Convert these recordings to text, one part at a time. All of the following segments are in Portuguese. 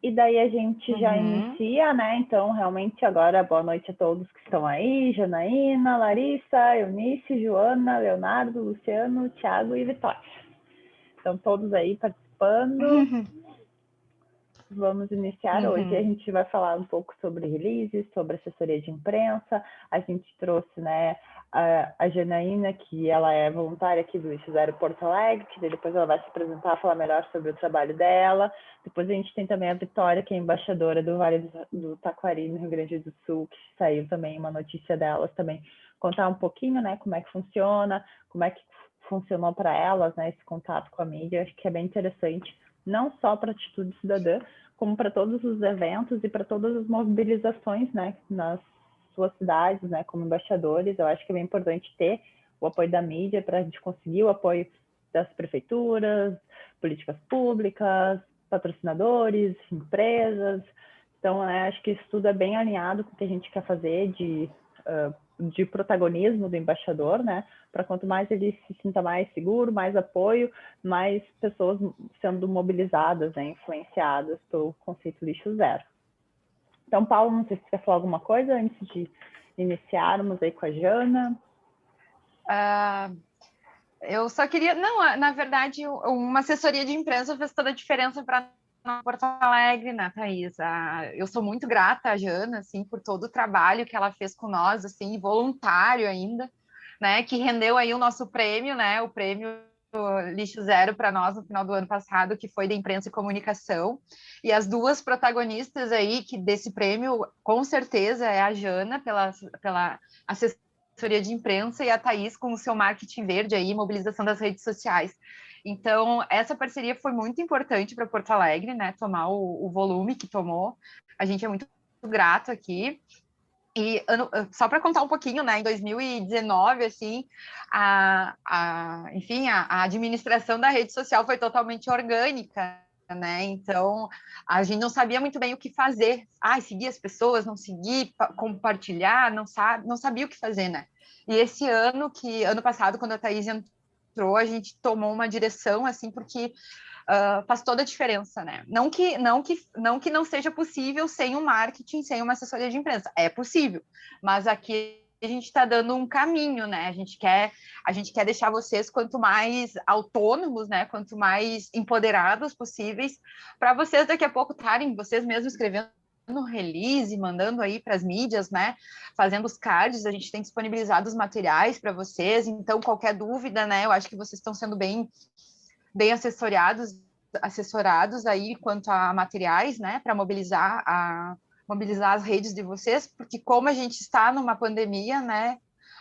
E daí a gente já Uhum. inicia, né? Então, realmente, agora, boa noite a todos que estão aí. Janaína, Larissa, Eunice, Joana, Leonardo, Luciano, Thiago e Vitória. Estão todos aí participando. Vamos iniciar hoje. A gente vai falar um pouco sobre releases, sobre assessoria de imprensa. A gente trouxe, né, a Janaína, que ela é voluntária aqui do Eixo Zero Porto Alegre, que depois ela vai se apresentar, falar melhor sobre o trabalho dela. Depois a gente tem também a Vitória, que é embaixadora do Vale do Taquari, no Rio Grande do Sul, que saiu também uma notícia delas também, contar um pouquinho, né, como é que funciona, como é que funcionou para elas, né, esse contato com a mídia. Acho que é bem interessante, não só para a Atitude Cidadã, como para todos os eventos e para todas as mobilizações, né, nas suas cidades, né, como embaixadores. Eu acho que é bem importante ter o apoio da mídia para a gente conseguir o apoio das prefeituras, políticas públicas, patrocinadores, empresas. Então, acho que isso tudo é bem alinhado com o que a gente quer fazer de protagonismo do embaixador, né? Para quanto mais ele se sinta mais seguro, mais apoio, mais pessoas sendo mobilizadas, né, influenciadas pelo conceito lixo zero. Então, Paulo, não sei se você quer falar alguma coisa antes de iniciarmos aí com a Jana. Eu só queria... Não, na verdade, uma assessoria de imprensa fez toda a diferença para Porto Alegre, né, Thaís? Eu sou muito grata à Jana, assim, por todo o trabalho que ela fez com nós, assim, voluntário ainda, né, que rendeu aí o nosso prêmio, né, o prêmio Lixo Zero para nós no final do ano passado, que foi da imprensa e comunicação. E as duas protagonistas aí que desse prêmio, com certeza, é a Jana, pela assessoria de imprensa, e a Thaís com o seu marketing verde aí, mobilização das redes sociais. Então, essa parceria foi muito importante para Porto Alegre, né? Tomar o volume que tomou. A gente é muito grato aqui. E só para contar um pouquinho, né? Em 2019, assim, enfim, a administração da rede social foi totalmente orgânica, né? Então, a gente não sabia muito bem o que fazer. Seguir as pessoas, não seguir, compartilhar, não sabia o que fazer, né? E ano passado, quando a Thaís entrou, a gente tomou uma direção, assim, porque faz toda a diferença, né? Não que não seja possível sem um marketing, sem uma assessoria de imprensa. É possível, mas aqui a gente está dando um caminho, né? A gente quer deixar vocês quanto mais autônomos, né? Quanto mais empoderados possíveis, para vocês daqui a pouco estarem vocês mesmos escrevendo no release, mandando aí para as mídias, né? Fazendo os cards, a gente tem disponibilizado os materiais para vocês. Então, qualquer dúvida, né? Eu acho que vocês estão sendo bem assessorados aí quanto a materiais, né, para mobilizar as redes de vocês, porque como a gente está numa pandemia, né,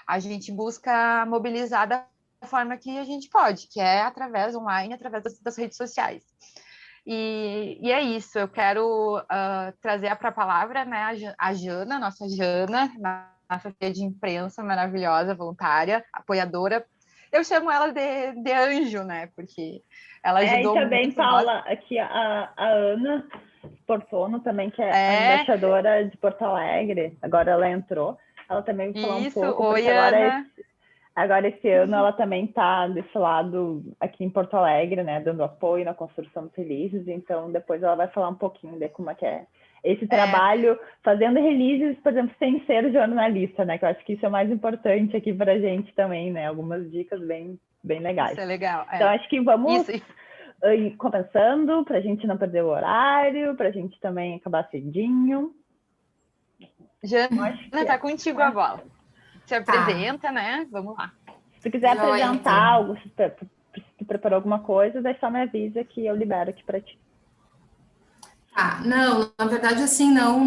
a gente busca mobilizar da forma que a gente pode, que é através online, através das redes sociais. E é isso, eu quero trazer para a palavra, né, a Jana, nossa assessoria de imprensa maravilhosa, voluntária, apoiadora. Eu chamo ela de anjo, né? Porque ela E ajudou também, muito nós. Paula, aqui a Ana Portono também, que é a embaixadora de Porto Alegre. Agora ela entrou. Ela também vai falar um Isso, pouco, oi, porque Ana. agora esse ano ela também está desse lado aqui em Porto Alegre, né, dando apoio na construção dos releases. Então, depois ela vai falar um pouquinho de como é que é esse trabalho, fazendo releases, por exemplo, sem ser jornalista, né, que eu acho que isso é o mais importante aqui para a gente também, né, algumas dicas bem, bem legais. Isso é legal. Então, acho que vamos Isso. começando, para a gente não perder o horário, para a gente também acabar cedinho. Jana, tá contigo a bola. Se apresenta, né? Vamos lá. Se tu quiser apresentar algo, se tu preparou alguma coisa, daí só me avisa que eu libero aqui para ti. Não, na verdade, assim, não,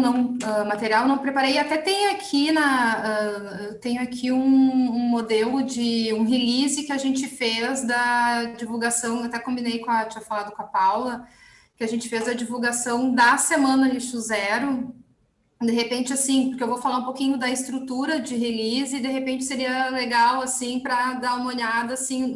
material não preparei. Até tem aqui tenho aqui um modelo de um release que a gente fez da divulgação. Até combinei tinha falado com a Paula, que a gente fez a divulgação da Semana Lixo Zero. De repente, assim, porque eu vou falar um pouquinho da estrutura de release, e de repente seria legal, assim, para dar uma olhada, assim,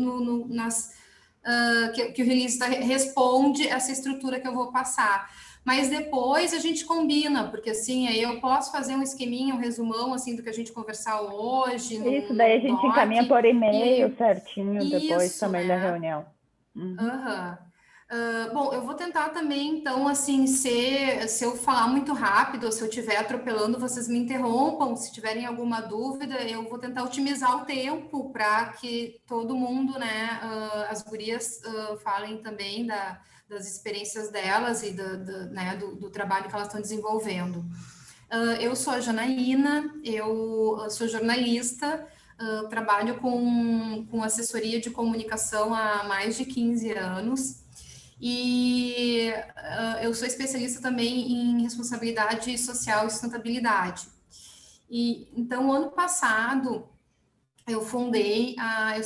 que o release responde essa estrutura que eu vou passar. Mas depois a gente combina, porque assim, aí eu posso fazer um esqueminha, um resumão, assim, do que a gente conversar hoje. Isso, daí a gente encaminha por e-mail certinho depois também da reunião. Uhum. Bom, eu vou tentar também, então, assim, se eu falar muito rápido, ou se eu estiver atropelando, vocês me interrompam. Se tiverem alguma dúvida, eu vou tentar otimizar o tempo para que todo mundo, né, as gurias falem também das experiências delas e né, do trabalho que elas estão desenvolvendo. Eu sou a Janaína, eu sou jornalista, trabalho com assessoria de comunicação há mais de 15 anos. E eu sou especialista também em responsabilidade social e sustentabilidade. E então, ano passado, eu fundei,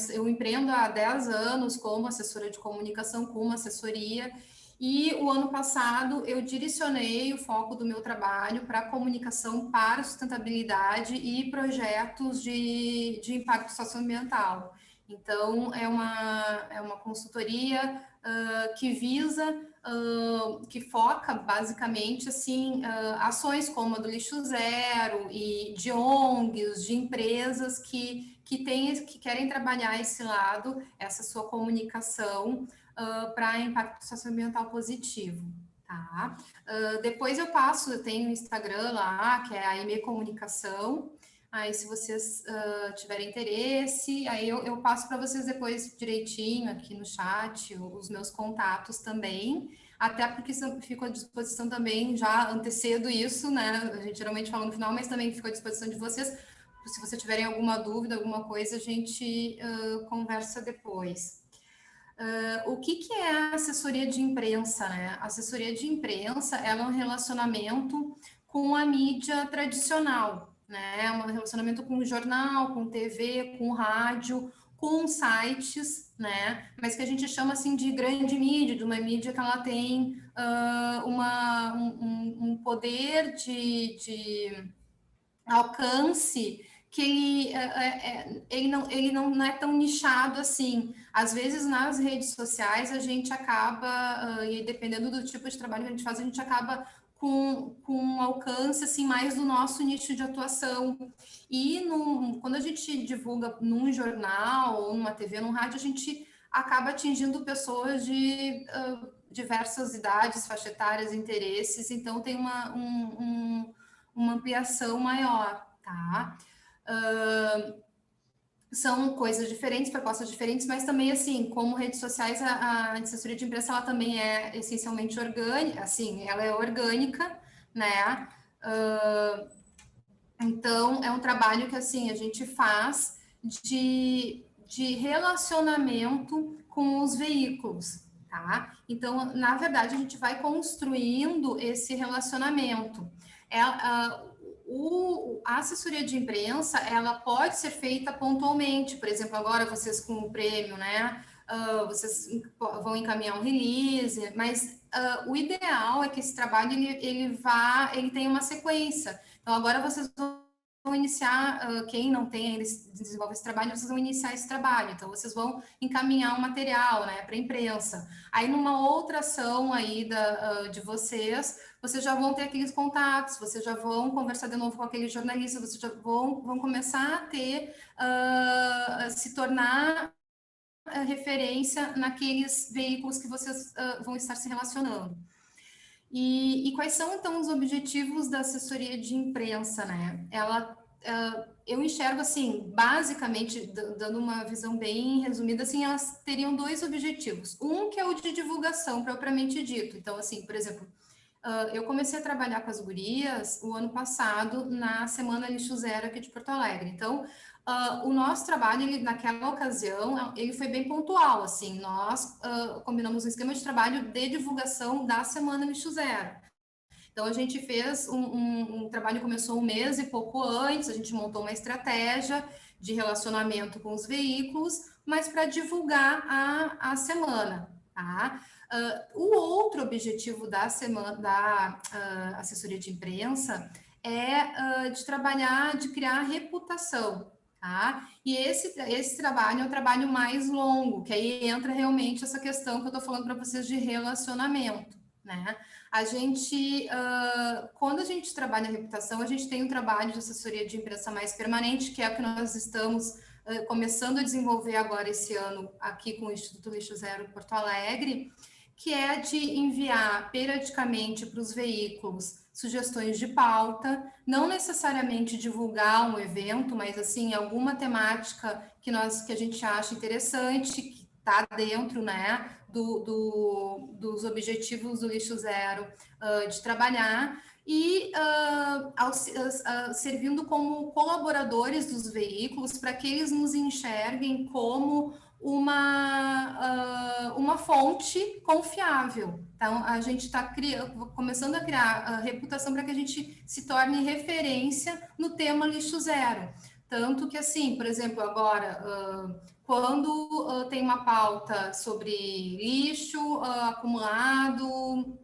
eu empreendo há 10 anos como assessora de comunicação, com uma assessoria, e o ano passado eu direcionei o foco do meu trabalho para comunicação para sustentabilidade e projetos de impacto socioambiental. Então, é uma consultoria que visa, que foca basicamente assim, ações como a do Lixo Zero e de ONGs, de empresas que querem trabalhar esse lado, essa sua comunicação para impacto socioambiental positivo. Tá? Depois eu tenho o Instagram lá, que é a IME Comunicação. Aí, se vocês tiverem interesse, aí eu passo para vocês depois direitinho aqui no chat, os meus contatos também, até porque fico à disposição também, já antecedo isso, né? A gente geralmente fala no final, mas também fico à disposição de vocês. Se vocês tiverem alguma dúvida, alguma coisa, a gente conversa depois. O que é a assessoria de imprensa, né? A assessoria de imprensa, ela é um relacionamento com a mídia tradicional, né? É um relacionamento com o jornal, com TV, com rádio, com sites, né? Mas que a gente chama assim de grande mídia, de uma mídia que ela tem um poder de alcance que ele não é tão nichado assim. Às vezes, nas redes sociais, a gente acaba, e dependendo do tipo de trabalho que a gente faz, a gente acaba com um alcance assim, mais do nosso nicho de atuação. E quando a gente divulga num jornal, ou numa TV, num rádio, a gente acaba atingindo pessoas de diversas idades, faixa etárias, interesses, então tem uma ampliação maior, tá? São coisas diferentes, propostas diferentes, mas também, assim, como redes sociais, a assessoria de imprensa, ela também é essencialmente orgânica, assim, ela é orgânica, né? Então, é um trabalho que, assim, a gente faz de relacionamento com os veículos, tá? Então, na verdade, a gente vai construindo esse relacionamento. A assessoria de imprensa, ela pode ser feita pontualmente, por exemplo, agora vocês com o prêmio, né? Vocês vão encaminhar um release, mas o ideal é que esse trabalho ele tenha uma sequência. Então, agora vocês vão iniciar, quem não tem ainda desenvolve esse trabalho, vocês vão iniciar esse trabalho. Então, vocês vão encaminhar um material, né, para a imprensa. Aí, numa outra ação aí de vocês já vão ter aqueles contatos, vocês já vão conversar de novo com aquele jornalista, vocês já vão começar a ter, se tornar referência naqueles veículos que vocês vão estar se relacionando. E quais são, então, os objetivos da assessoria de imprensa, né? Eu enxergo, assim, basicamente, dando uma visão bem resumida, assim, elas teriam dois objetivos. Um que é o de divulgação, propriamente dito. Então, assim, por exemplo, eu comecei a trabalhar com as gurias o ano passado, na Semana Lixo Zero aqui de Porto Alegre. Então, o nosso trabalho, naquela ocasião, ele foi bem pontual, assim, nós combinamos um esquema de trabalho de divulgação da Semana Lixo Zero. Então, a gente fez um trabalho, começou um mês e pouco antes, a gente montou uma estratégia de relacionamento com os veículos, mas para divulgar a semana, tá? O outro objetivo da semana, da assessoria de imprensa é de trabalhar, de criar reputação, tá? E esse trabalho é um trabalho mais longo, que aí entra realmente essa questão que eu estou falando para vocês de relacionamento, né? A gente, quando a gente trabalha a reputação, a gente tem um trabalho de assessoria de imprensa mais permanente, que é o que nós estamos começando a desenvolver agora esse ano aqui com o Instituto Lixo Zero Porto Alegre, que é de enviar periodicamente para os veículos sugestões de pauta, não necessariamente divulgar um evento, mas assim, alguma temática que a gente acha interessante, que está dentro, né, dos objetivos do Lixo Zero, de trabalhar, e servindo como colaboradores dos veículos para que eles nos enxerguem como uma fonte confiável. Então, a gente está começando a criar reputação para que a gente se torne referência no tema lixo zero. Tanto que, assim, por exemplo, agora, quando tem uma pauta sobre lixo acumulado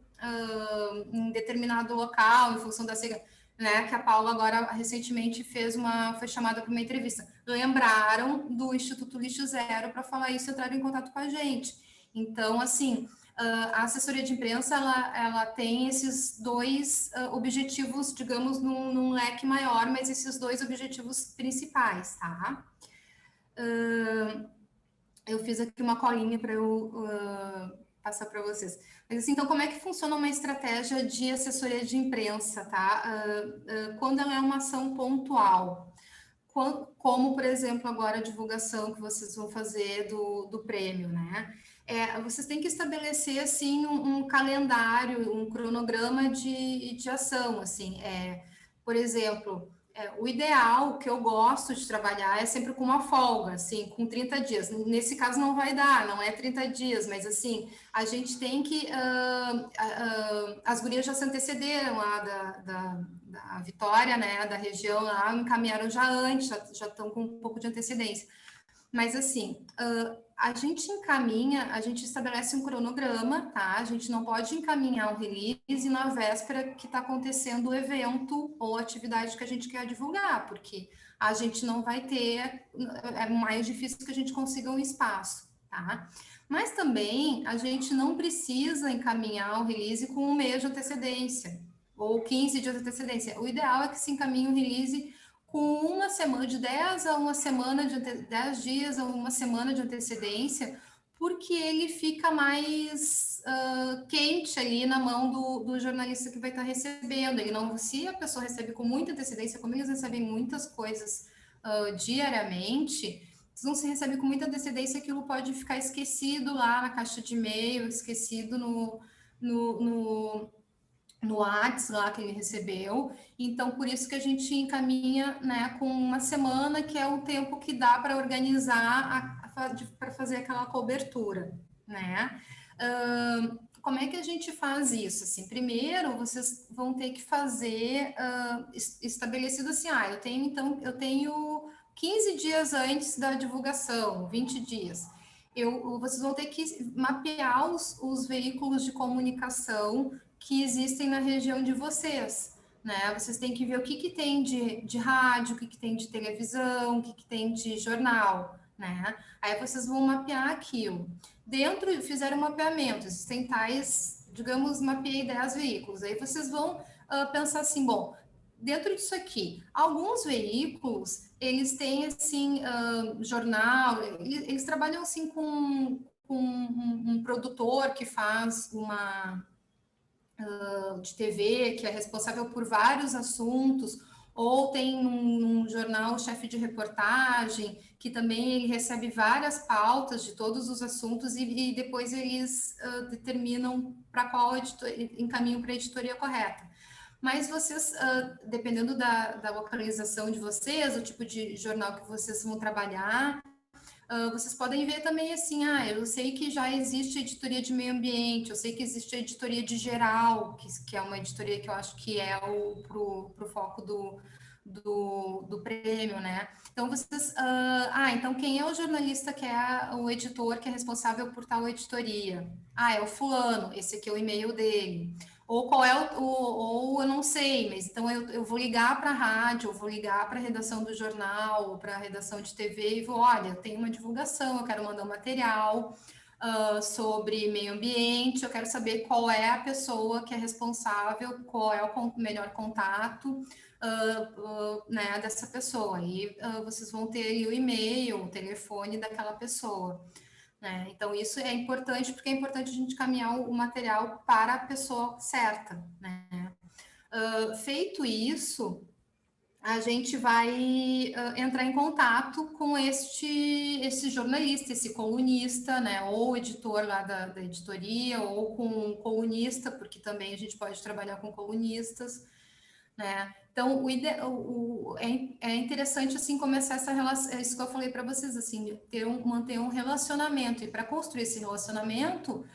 em determinado local, em função da segurança, né, que a Paula agora recentemente foi chamada para uma entrevista. Lembraram do Instituto Lixo Zero para falar isso e entraram em contato com a gente. Então, assim, a assessoria de imprensa, ela tem esses dois objetivos, digamos, num leque maior, mas esses dois objetivos principais, tá? Eu fiz aqui uma colinha para eu passar para vocês. Mas assim, então, como é que funciona uma estratégia de assessoria de imprensa, tá? Quando ela é uma ação pontual, como, por exemplo, agora a divulgação que vocês vão fazer do prêmio, né? Vocês têm que estabelecer, assim, um calendário, um cronograma de ação, assim. Por exemplo, o ideal, que eu gosto de trabalhar, é sempre com uma folga, assim, com 30 dias. Nesse caso não vai dar, não é 30 dias, mas assim, a gente tem que... as gurias já se antecederam lá da Vitória, né, da região lá, encaminharam já antes, já estão com um pouco de antecedência. Mas assim, a gente estabelece um cronograma, tá? A gente não pode encaminhar um release na véspera que está acontecendo o evento ou atividade que a gente quer divulgar, porque a gente não vai ter, é mais difícil que a gente consiga um espaço, tá? Mas também a gente não precisa encaminhar o release com um mês de antecedência ou 15 dias de antecedência. O ideal é que se encaminhe o release com uma semana, de 10 a uma semana, 10 dias a uma semana de antecedência, porque ele fica mais quente ali na mão do jornalista que vai estar recebendo. Ele não, se a pessoa recebe com muita antecedência, como eles recebem muitas coisas diariamente, se não se recebe com muita antecedência, aquilo pode ficar esquecido lá na caixa de e-mail, esquecido no WhatsApp lá que ele recebeu. Então, por isso que a gente encaminha, né, com uma semana, que é o tempo que dá para organizar, para fazer aquela cobertura, né? Como é que a gente faz isso? Assim, primeiro, vocês vão ter que fazer estabelecido assim, eu tenho 15 dias antes da divulgação, 20 dias. Vocês vão ter que mapear os veículos de comunicação que existem na região de vocês, né? Vocês têm que ver o que tem de rádio, o que tem de televisão, o que tem de jornal, né? Aí vocês vão mapear aquilo. Fizeram um mapeamento, existem tais, digamos, mapeei 10 veículos. Aí vocês vão pensar assim, bom, dentro disso aqui, alguns veículos, eles têm, assim, jornal, eles trabalham, assim, com um produtor que faz de TV, que é responsável por vários assuntos, ou tem um jornal chefe de reportagem, que também ele recebe várias pautas de todos os assuntos e depois eles determinam para qual encaminham para a editoria correta. Mas vocês, dependendo da localização de vocês, o tipo de jornal que vocês vão trabalhar, vocês podem ver também assim, eu sei que já existe editoria de meio ambiente, eu sei que existe a editoria de geral, que é uma editoria que eu acho que é pro foco do prêmio, né? Então, vocês... então quem é o jornalista que é o editor que é responsável por tal editoria? É o fulano, esse aqui é o e-mail dele. Ou qual é ou eu não sei, mas então eu vou ligar para a rádio, eu vou ligar para a redação do jornal, ou para a redação de TV e vou, olha, eu tenho uma divulgação, eu quero mandar um material sobre meio ambiente, eu quero saber qual é a pessoa que é responsável, qual é o melhor contato né, dessa pessoa. E vocês vão ter ali o e-mail, o telefone daquela pessoa. né? Então, isso é importante, porque é importante a gente caminhar o material para a pessoa certa, né? Feito isso, a gente vai entrar em contato com esse jornalista, esse colunista, né? Ou editor lá da editoria, ou com um colunista, porque também a gente pode trabalhar com colunistas, né? Então, é interessante, assim, começar essa relação, é isso que eu falei para vocês, assim, manter um relacionamento, e para construir esse relacionamento,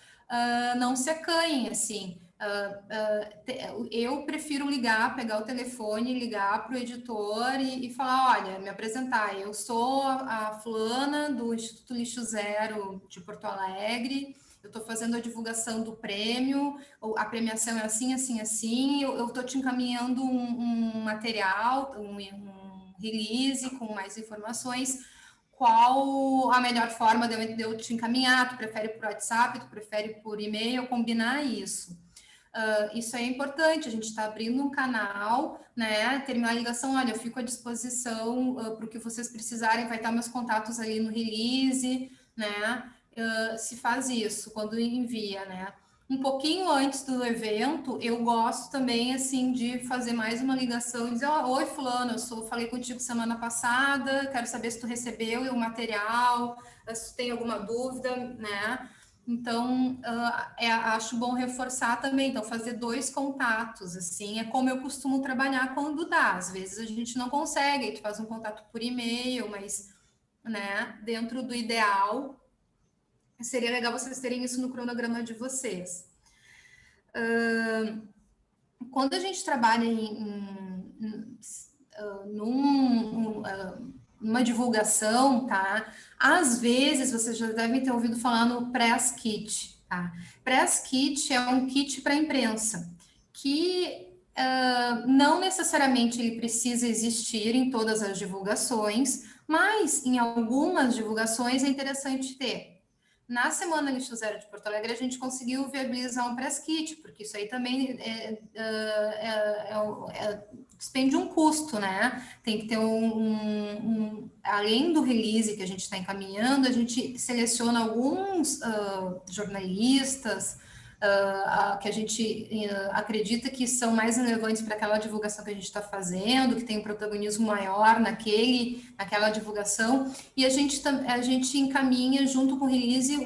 não se acanhem, assim, eu prefiro pegar o telefone, ligar para o editor e falar, olha, me apresentar, eu sou a fulana do Instituto Lixo Zero de Porto Alegre, eu estou fazendo a divulgação do prêmio, a premiação é assim, assim, assim, eu estou te encaminhando um material, um release com mais informações. Qual a melhor forma de eu te encaminhar? Tu prefere por WhatsApp, tu prefere por e-mail? Combinar isso. Isso é importante, a gente está abrindo um canal, né? Terminar a ligação, olha, eu fico à disposição para o que vocês precisarem, vai estar meus contatos ali no release, né? Se faz isso quando envia, né? Um pouquinho antes do evento, eu gosto também, assim, de fazer mais uma ligação e dizer, oi, fulano, falei contigo semana passada, quero saber se tu recebeu o material, se tu tem alguma dúvida, né? Então, acho bom reforçar também, então, fazer 2 contatos, assim, é como eu costumo trabalhar quando dá, às vezes a gente não consegue, tu faz um contato por e-mail, mas, né, dentro do ideal, seria legal vocês terem isso no cronograma de vocês. Quando a gente trabalha numa divulgação, tá? Às vezes, vocês já devem ter ouvido falar no press kit, tá? Press kit é um kit para imprensa, que não necessariamente ele precisa existir em todas as divulgações, mas em algumas divulgações é interessante ter. Na Semana Lixo Zero de Porto Alegre, a gente conseguiu viabilizar um press kit, porque isso aí também despende um custo, né? Tem que ter além do release que a gente está encaminhando, a gente seleciona alguns jornalistas que a gente acredita que são mais relevantes para aquela divulgação que a gente está fazendo, que tem um protagonismo maior naquela divulgação, e a gente encaminha junto com o release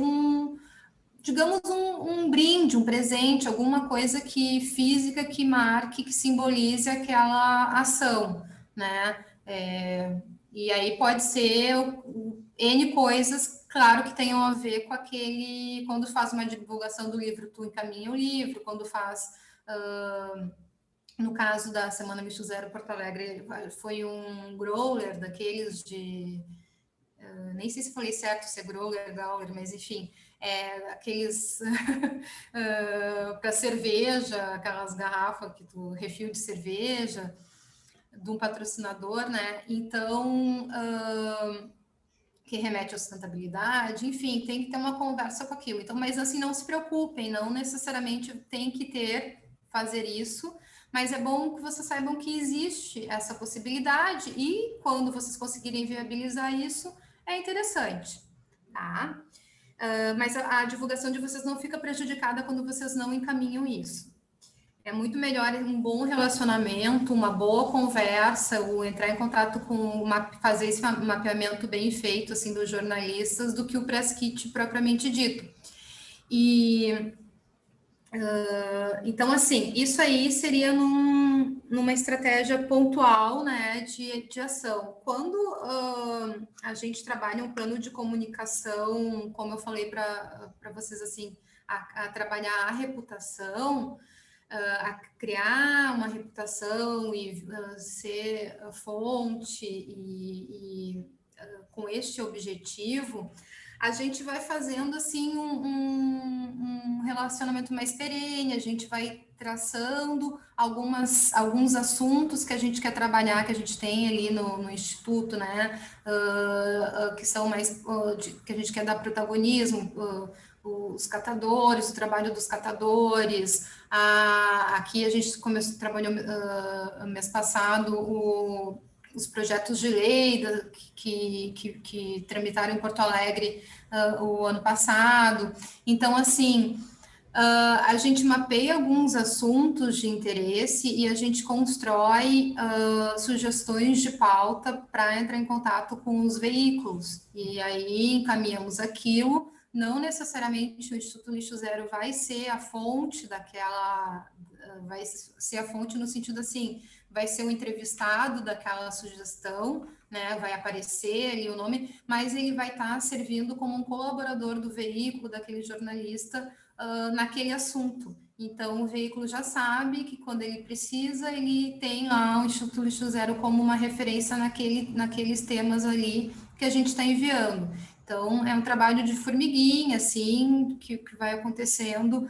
digamos, um brinde, um presente, alguma coisa física que marque, que simbolize aquela ação, né? E aí pode ser N coisas, claro, que tenham a ver com quando faz uma divulgação do livro, tu encaminha o livro, quando faz, no caso da Semana Lixo Zero Porto Alegre, foi um growler daqueles nem sei se falei certo se é growler, mas enfim, aqueles para cerveja, aquelas garrafas refil de cerveja, de um patrocinador, né? Então, que remete à sustentabilidade, enfim, tem que ter uma conversa com aquilo. Então, mas assim, não se preocupem, não necessariamente tem que fazer isso, mas é bom que vocês saibam que existe essa possibilidade e quando vocês conseguirem viabilizar isso, é interessante, tá? Mas a divulgação de vocês não fica prejudicada quando vocês não encaminham isso. É muito melhor um bom relacionamento, uma boa conversa, entrar em contato fazer esse mapeamento bem feito, assim, dos jornalistas, do que o press kit propriamente dito. Então, assim, isso aí seria numa estratégia pontual, né, de ação. Quando a gente trabalha um plano de comunicação, como eu falei para vocês, assim, a trabalhar a reputação, a criar uma reputação e ser fonte e com este objetivo, a gente vai fazendo assim um relacionamento mais perene, a gente vai traçando alguns assuntos que a gente quer trabalhar, que a gente tem ali no Instituto, né, que são mais, que a gente quer dar protagonismo, os catadores, o trabalho dos catadores. Aqui a gente trabalhou mês passado os projetos de lei que tramitaram em Porto Alegre o ano passado. Então, assim, a gente mapeia alguns assuntos de interesse e a gente constrói sugestões de pauta para entrar em contato com os veículos. E aí encaminhamos aquilo. Não necessariamente o Instituto Lixo Zero vai ser a fonte daquela, vai ser a fonte no sentido assim, vai ser o entrevistado daquela sugestão, né? Vai aparecer ali o nome, mas ele vai estar servindo como um colaborador do veículo, daquele jornalista, naquele assunto. Então, o veículo já sabe que quando ele precisa, ele tem lá o Instituto Lixo Zero como uma referência naqueles temas ali que a gente está enviando. Então, é um trabalho de formiguinha, assim, que vai acontecendo,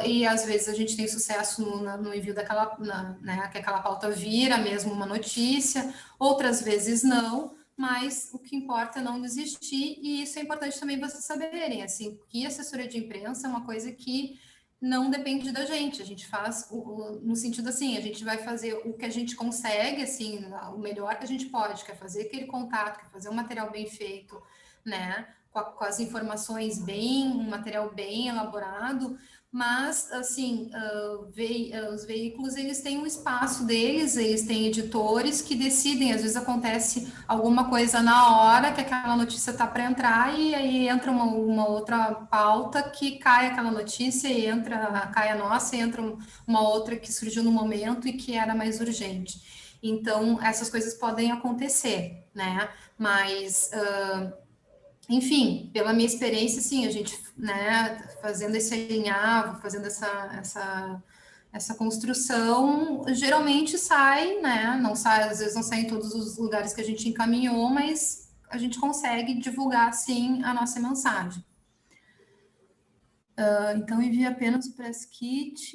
e às vezes a gente tem sucesso no envio daquela, né, que aquela pauta vira mesmo uma notícia, outras vezes não, mas o que importa é não desistir, e isso é importante também vocês saberem, assim, que assessoria de imprensa é uma coisa que não depende da gente, a gente faz no sentido assim, a gente vai fazer o que a gente consegue, assim, o melhor que a gente pode, que é fazer aquele contato, que é fazer um material bem feito, né, com as informações um material bem elaborado, mas, assim, os veículos, eles têm um espaço deles, eles têm editores que decidem, às vezes acontece alguma coisa na hora que aquela notícia está para entrar e aí entra uma outra pauta que cai aquela notícia e cai a nossa e entra uma outra que surgiu no momento e que era mais urgente. Então, essas coisas podem acontecer, né? Mas... enfim, pela minha experiência, sim, a gente, né, fazendo esse alinhavo, fazendo essa construção, geralmente sai, né, não sai, às vezes não sai em todos os lugares que a gente encaminhou, mas a gente consegue divulgar, sim, a nossa mensagem. Então, envia apenas o press kit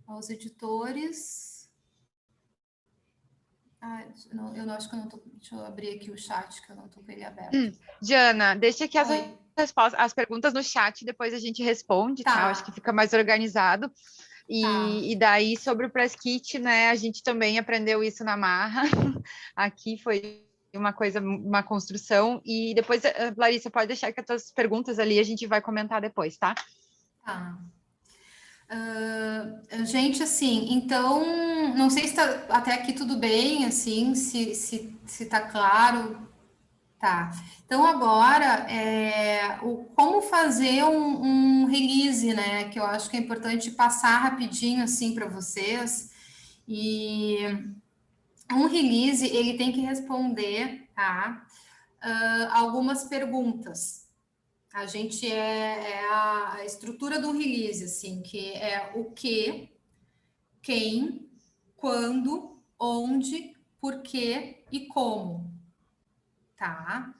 aos editores. Eu não acho que eu não tô. Deixa eu abrir aqui o chat, que eu não tô com ele aberto. Diana, deixa aqui as perguntas no chat, depois a gente responde, tá? Eu acho que fica mais organizado. E daí, sobre o press kit, né? A gente também aprendeu isso na marra. Aqui foi uma construção. E depois, Larissa, pode deixar que as tuas perguntas ali a gente vai comentar depois, tá? Tá. Gente, assim, então, não sei se tá até aqui tudo bem, assim, se tá claro, tá. Então, agora, como fazer um release, né, que eu acho que é importante passar rapidinho, assim, para vocês, e um release, ele tem que responder, tá, algumas perguntas. A gente é a estrutura do release, assim, que é o que, quem, quando, onde, por quê e como, tá?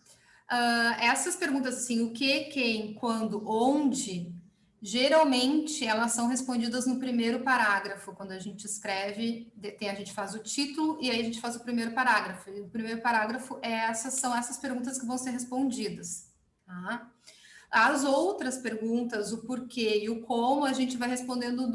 Essas perguntas, assim, o que, quem, quando, onde, geralmente elas são respondidas no primeiro parágrafo, quando a gente escreve, a gente faz o título e aí a gente faz o primeiro parágrafo. E o primeiro parágrafo são essas perguntas que vão ser respondidas, tá? As outras perguntas, o porquê e o como, a gente vai respondendo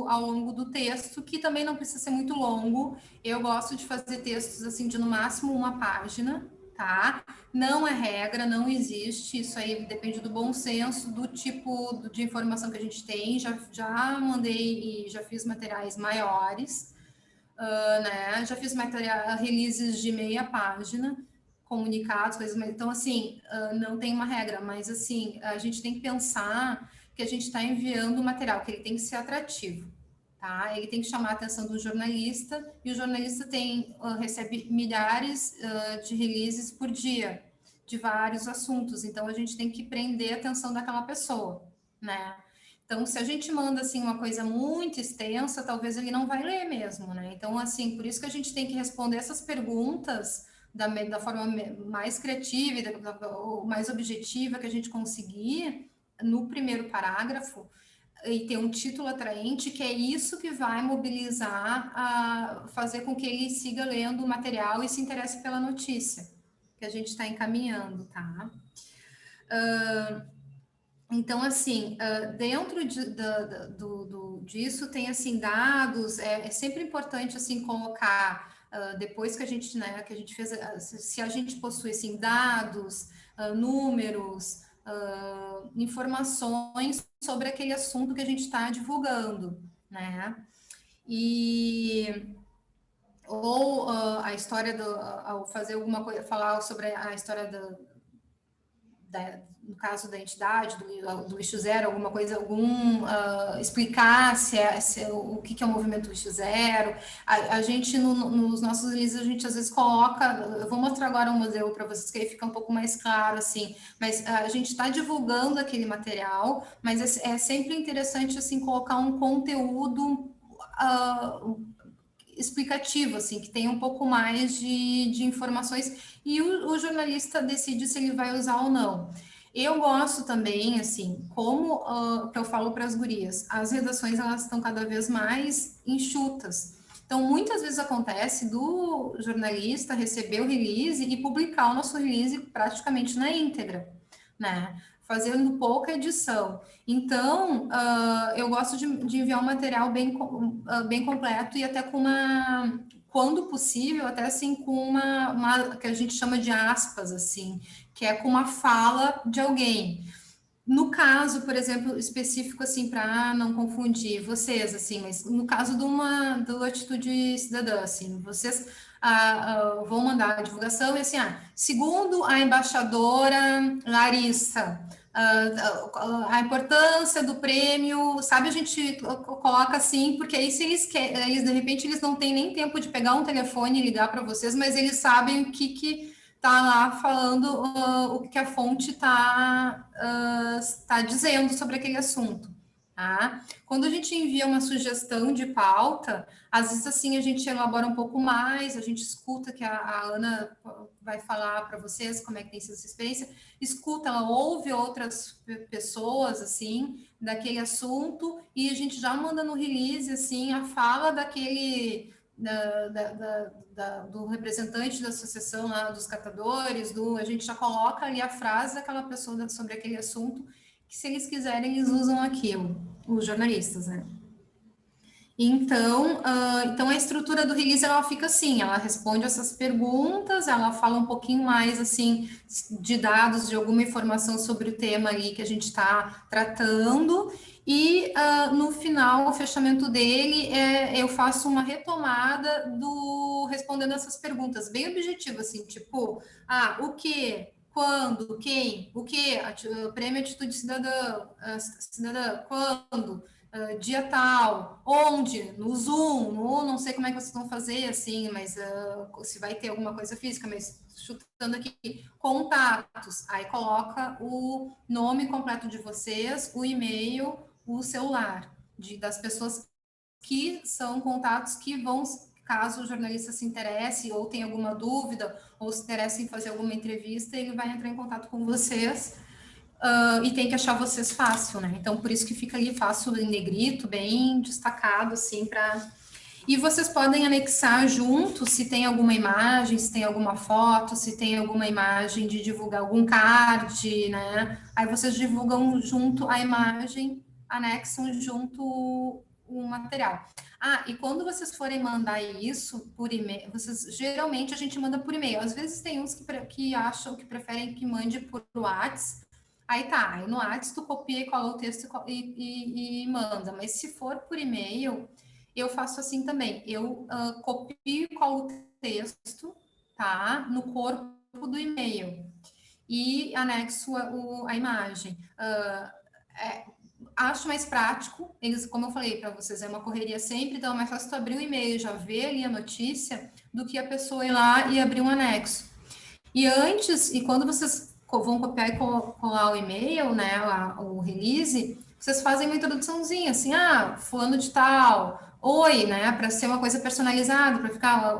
ao longo do texto, que também não precisa ser muito longo. Eu gosto de fazer textos assim de no máximo uma página, tá? Não é regra, não existe. Isso aí depende do bom senso, do tipo de informação que a gente tem. Já mandei e já fiz materiais maiores, né? Já fiz releases de meia página, comunicados, coisas, mas então assim, não tem uma regra, mas assim, a gente tem que pensar que a gente está enviando um material que ele tem que ser atrativo, tá? Ele tem que chamar a atenção do jornalista, e o jornalista recebe milhares de releases por dia, de vários assuntos, então a gente tem que prender a atenção daquela pessoa, né? Então, se a gente manda, assim, uma coisa muito extensa, talvez ele não vai ler mesmo, né? Então, assim, por isso que a gente tem que responder essas perguntas da forma mais criativa e mais objetiva que a gente conseguir no primeiro parágrafo e ter um título atraente, que é isso que vai mobilizar fazer com que ele siga lendo o material e se interesse pela notícia que a gente está encaminhando, tá? Então, assim, dentro disso tem, assim, dados, é sempre importante, assim, colocar depois que a gente, né, que a gente fez, se a gente possui, assim, dados, números, informações sobre aquele assunto que a gente está divulgando, né? Ou a história ao fazer alguma coisa, falar sobre a história no caso da entidade, do lixo zero, alguma coisa, explicar o que é o movimento lixo zero. A gente, nos nossos releases, a gente às vezes coloca, eu vou mostrar agora um modelo para vocês, que aí fica um pouco mais claro, assim, mas a gente está divulgando aquele material, mas é sempre interessante, assim, colocar um conteúdo explicativo, assim, que tenha um pouco mais de informações, e o jornalista decide se ele vai usar ou não. Eu gosto também, assim, como que eu falo para as gurias, as redações, elas estão cada vez mais enxutas. Então, muitas vezes acontece do jornalista receber o release e publicar o nosso release praticamente na íntegra, né? Fazendo pouca edição. Então, eu gosto de enviar um material bem completo e até com quando possível, até assim com uma que a gente chama de aspas, assim, que é com uma fala de alguém. No caso, por exemplo, específico, assim, para não confundir vocês, assim, mas no caso do Atitude Cidadã, assim, vocês vão mandar a divulgação e assim, segundo a embaixadora Larissa, a importância do prêmio, sabe, a gente coloca assim, porque aí se eles querem, de repente eles não têm nem tempo de pegar um telefone e ligar para vocês, mas eles sabem o que tá lá falando, o que a fonte tá dizendo sobre aquele assunto. Tá? Quando a gente envia uma sugestão de pauta, às vezes assim a gente elabora um pouco mais, a gente escuta que a Ana vai falar para vocês como é que tem sido essa experiência, escuta, ela ouve outras pessoas assim daquele assunto e a gente já manda no release assim a fala daquele do representante da associação lá dos catadores, a gente já coloca ali a frase daquela pessoa sobre aquele assunto, que se eles quiserem, eles usam aquilo, os jornalistas, né? Então, a estrutura do release, ela fica assim, ela responde essas perguntas, ela fala um pouquinho mais, assim, de dados, de alguma informação sobre o tema ali que a gente está tratando, e no final, o fechamento dele, eu faço uma retomada respondendo essas perguntas, bem objetivo, assim, tipo, o que, quando, quem, o que, prêmio Atitude Cidadã, quando, dia tal, onde, no Zoom, não sei como é que vocês vão fazer, assim, mas se vai ter alguma coisa física, mas chutando aqui, contatos, aí coloca o nome completo de vocês, o e-mail, o celular, das pessoas que são contatos que vão, caso o jornalista se interesse, ou tenha alguma dúvida, ou se interesse em fazer alguma entrevista, ele vai entrar em contato com vocês, e tem que achar vocês fácil, né? Então, por isso que fica ali fácil em negrito, bem destacado, assim, para... E vocês podem anexar junto, se tem alguma imagem, se tem alguma foto, se tem alguma imagem de divulgar algum card, né? Aí vocês divulgam junto a imagem, anexam junto o material. E quando vocês forem mandar isso por e-mail, geralmente a gente manda por e-mail. Às vezes tem uns que acham que preferem que mande por WhatsApp. Aí no WhatsApp tu copia e cola o texto e manda. Mas se for por e-mail, eu faço assim também. Eu copio e colo o texto, tá? No corpo do e-mail. E anexo a imagem. Acho mais prático. Como eu falei para vocês, é uma correria sempre, então é mais fácil tu abrir o e-mail e já ver ali a notícia do que a pessoa ir lá e abrir um anexo. E quando vocês vão copiar e colar o e-mail, né, o release, vocês fazem uma introduçãozinha, assim, fulano de tal, oi, né, para ser uma coisa personalizada, para ficar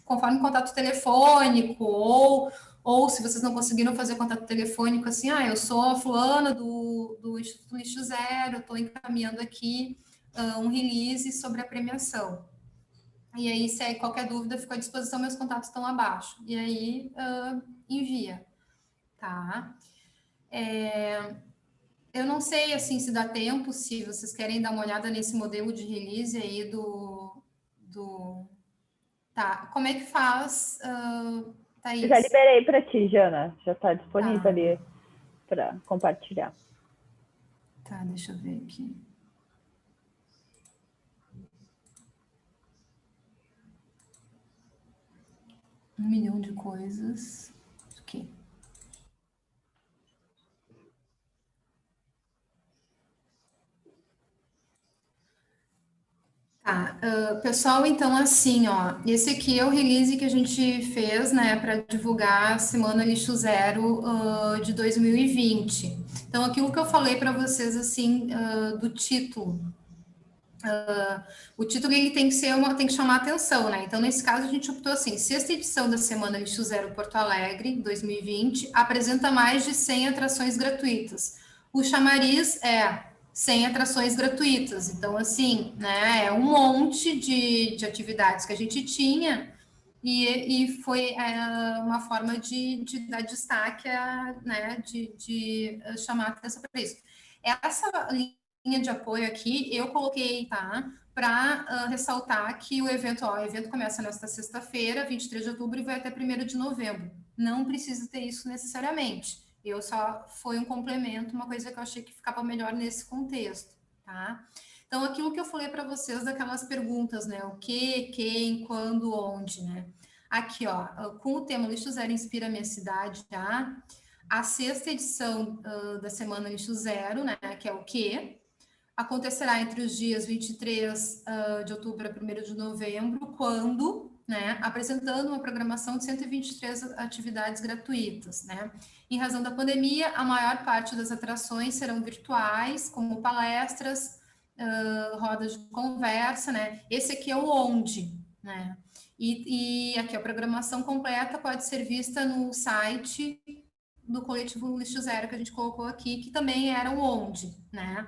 conforme contato telefônico, ou se vocês não conseguiram fazer contato telefônico, assim, eu sou a fulana do Instituto Lixo Zero, estou encaminhando aqui um release sobre a premiação. E aí, se qualquer dúvida, fico à disposição, meus contatos estão abaixo. E aí, envia, tá? Eu não sei, assim, se dá tempo, se vocês querem dar uma olhada nesse modelo de release aí Tá, como é que faz, Thaís? Já liberei para ti, Jana. Já está disponível Tá. ali para compartilhar. Tá, deixa eu ver aqui. Um milhão de coisas. Aqui. Tá, pessoal, então assim, ó, esse aqui é o release que a gente fez, né, para divulgar a Semana Lixo Zero de 2020. Então, aquilo que eu falei para vocês, assim, do título, o título ele tem que ser tem que chamar atenção, né? Então, nesse caso, a gente optou assim: sexta edição da Semana Lixo Zero Porto Alegre 2020 apresenta mais de 100 atrações gratuitas. O chamariz é 100 atrações gratuitas. Então, assim, né? É um monte de atividades que a gente tinha e foi uma forma de dar destaque, né? De chamar atenção para isso. Essa linha de apoio aqui, eu coloquei, tá? Para ressaltar que o evento começa nesta sexta-feira, 23 de outubro, e vai até 1º de novembro. Não precisa ter isso necessariamente. Eu só foi um complemento, uma coisa que eu achei que ficava melhor nesse contexto, tá? Então, aquilo que eu falei para vocês daquelas perguntas, né? O que, quem, quando, onde, né? Aqui, ó, com o tema Lixo Zero Inspira Minha Cidade, tá? A sexta edição da Semana Lixo Zero, né? Que é o quê? Acontecerá entre os dias 23 de outubro a 1º de novembro, quando, né, apresentando uma programação de 123 atividades gratuitas, né? Em razão da pandemia, a maior parte das atrações serão virtuais, como palestras, rodas de conversa, né? Esse aqui é o onde, né? E aqui a programação completa pode ser vista no site do coletivo Lixo Zero que a gente colocou aqui, que também era o onde, né?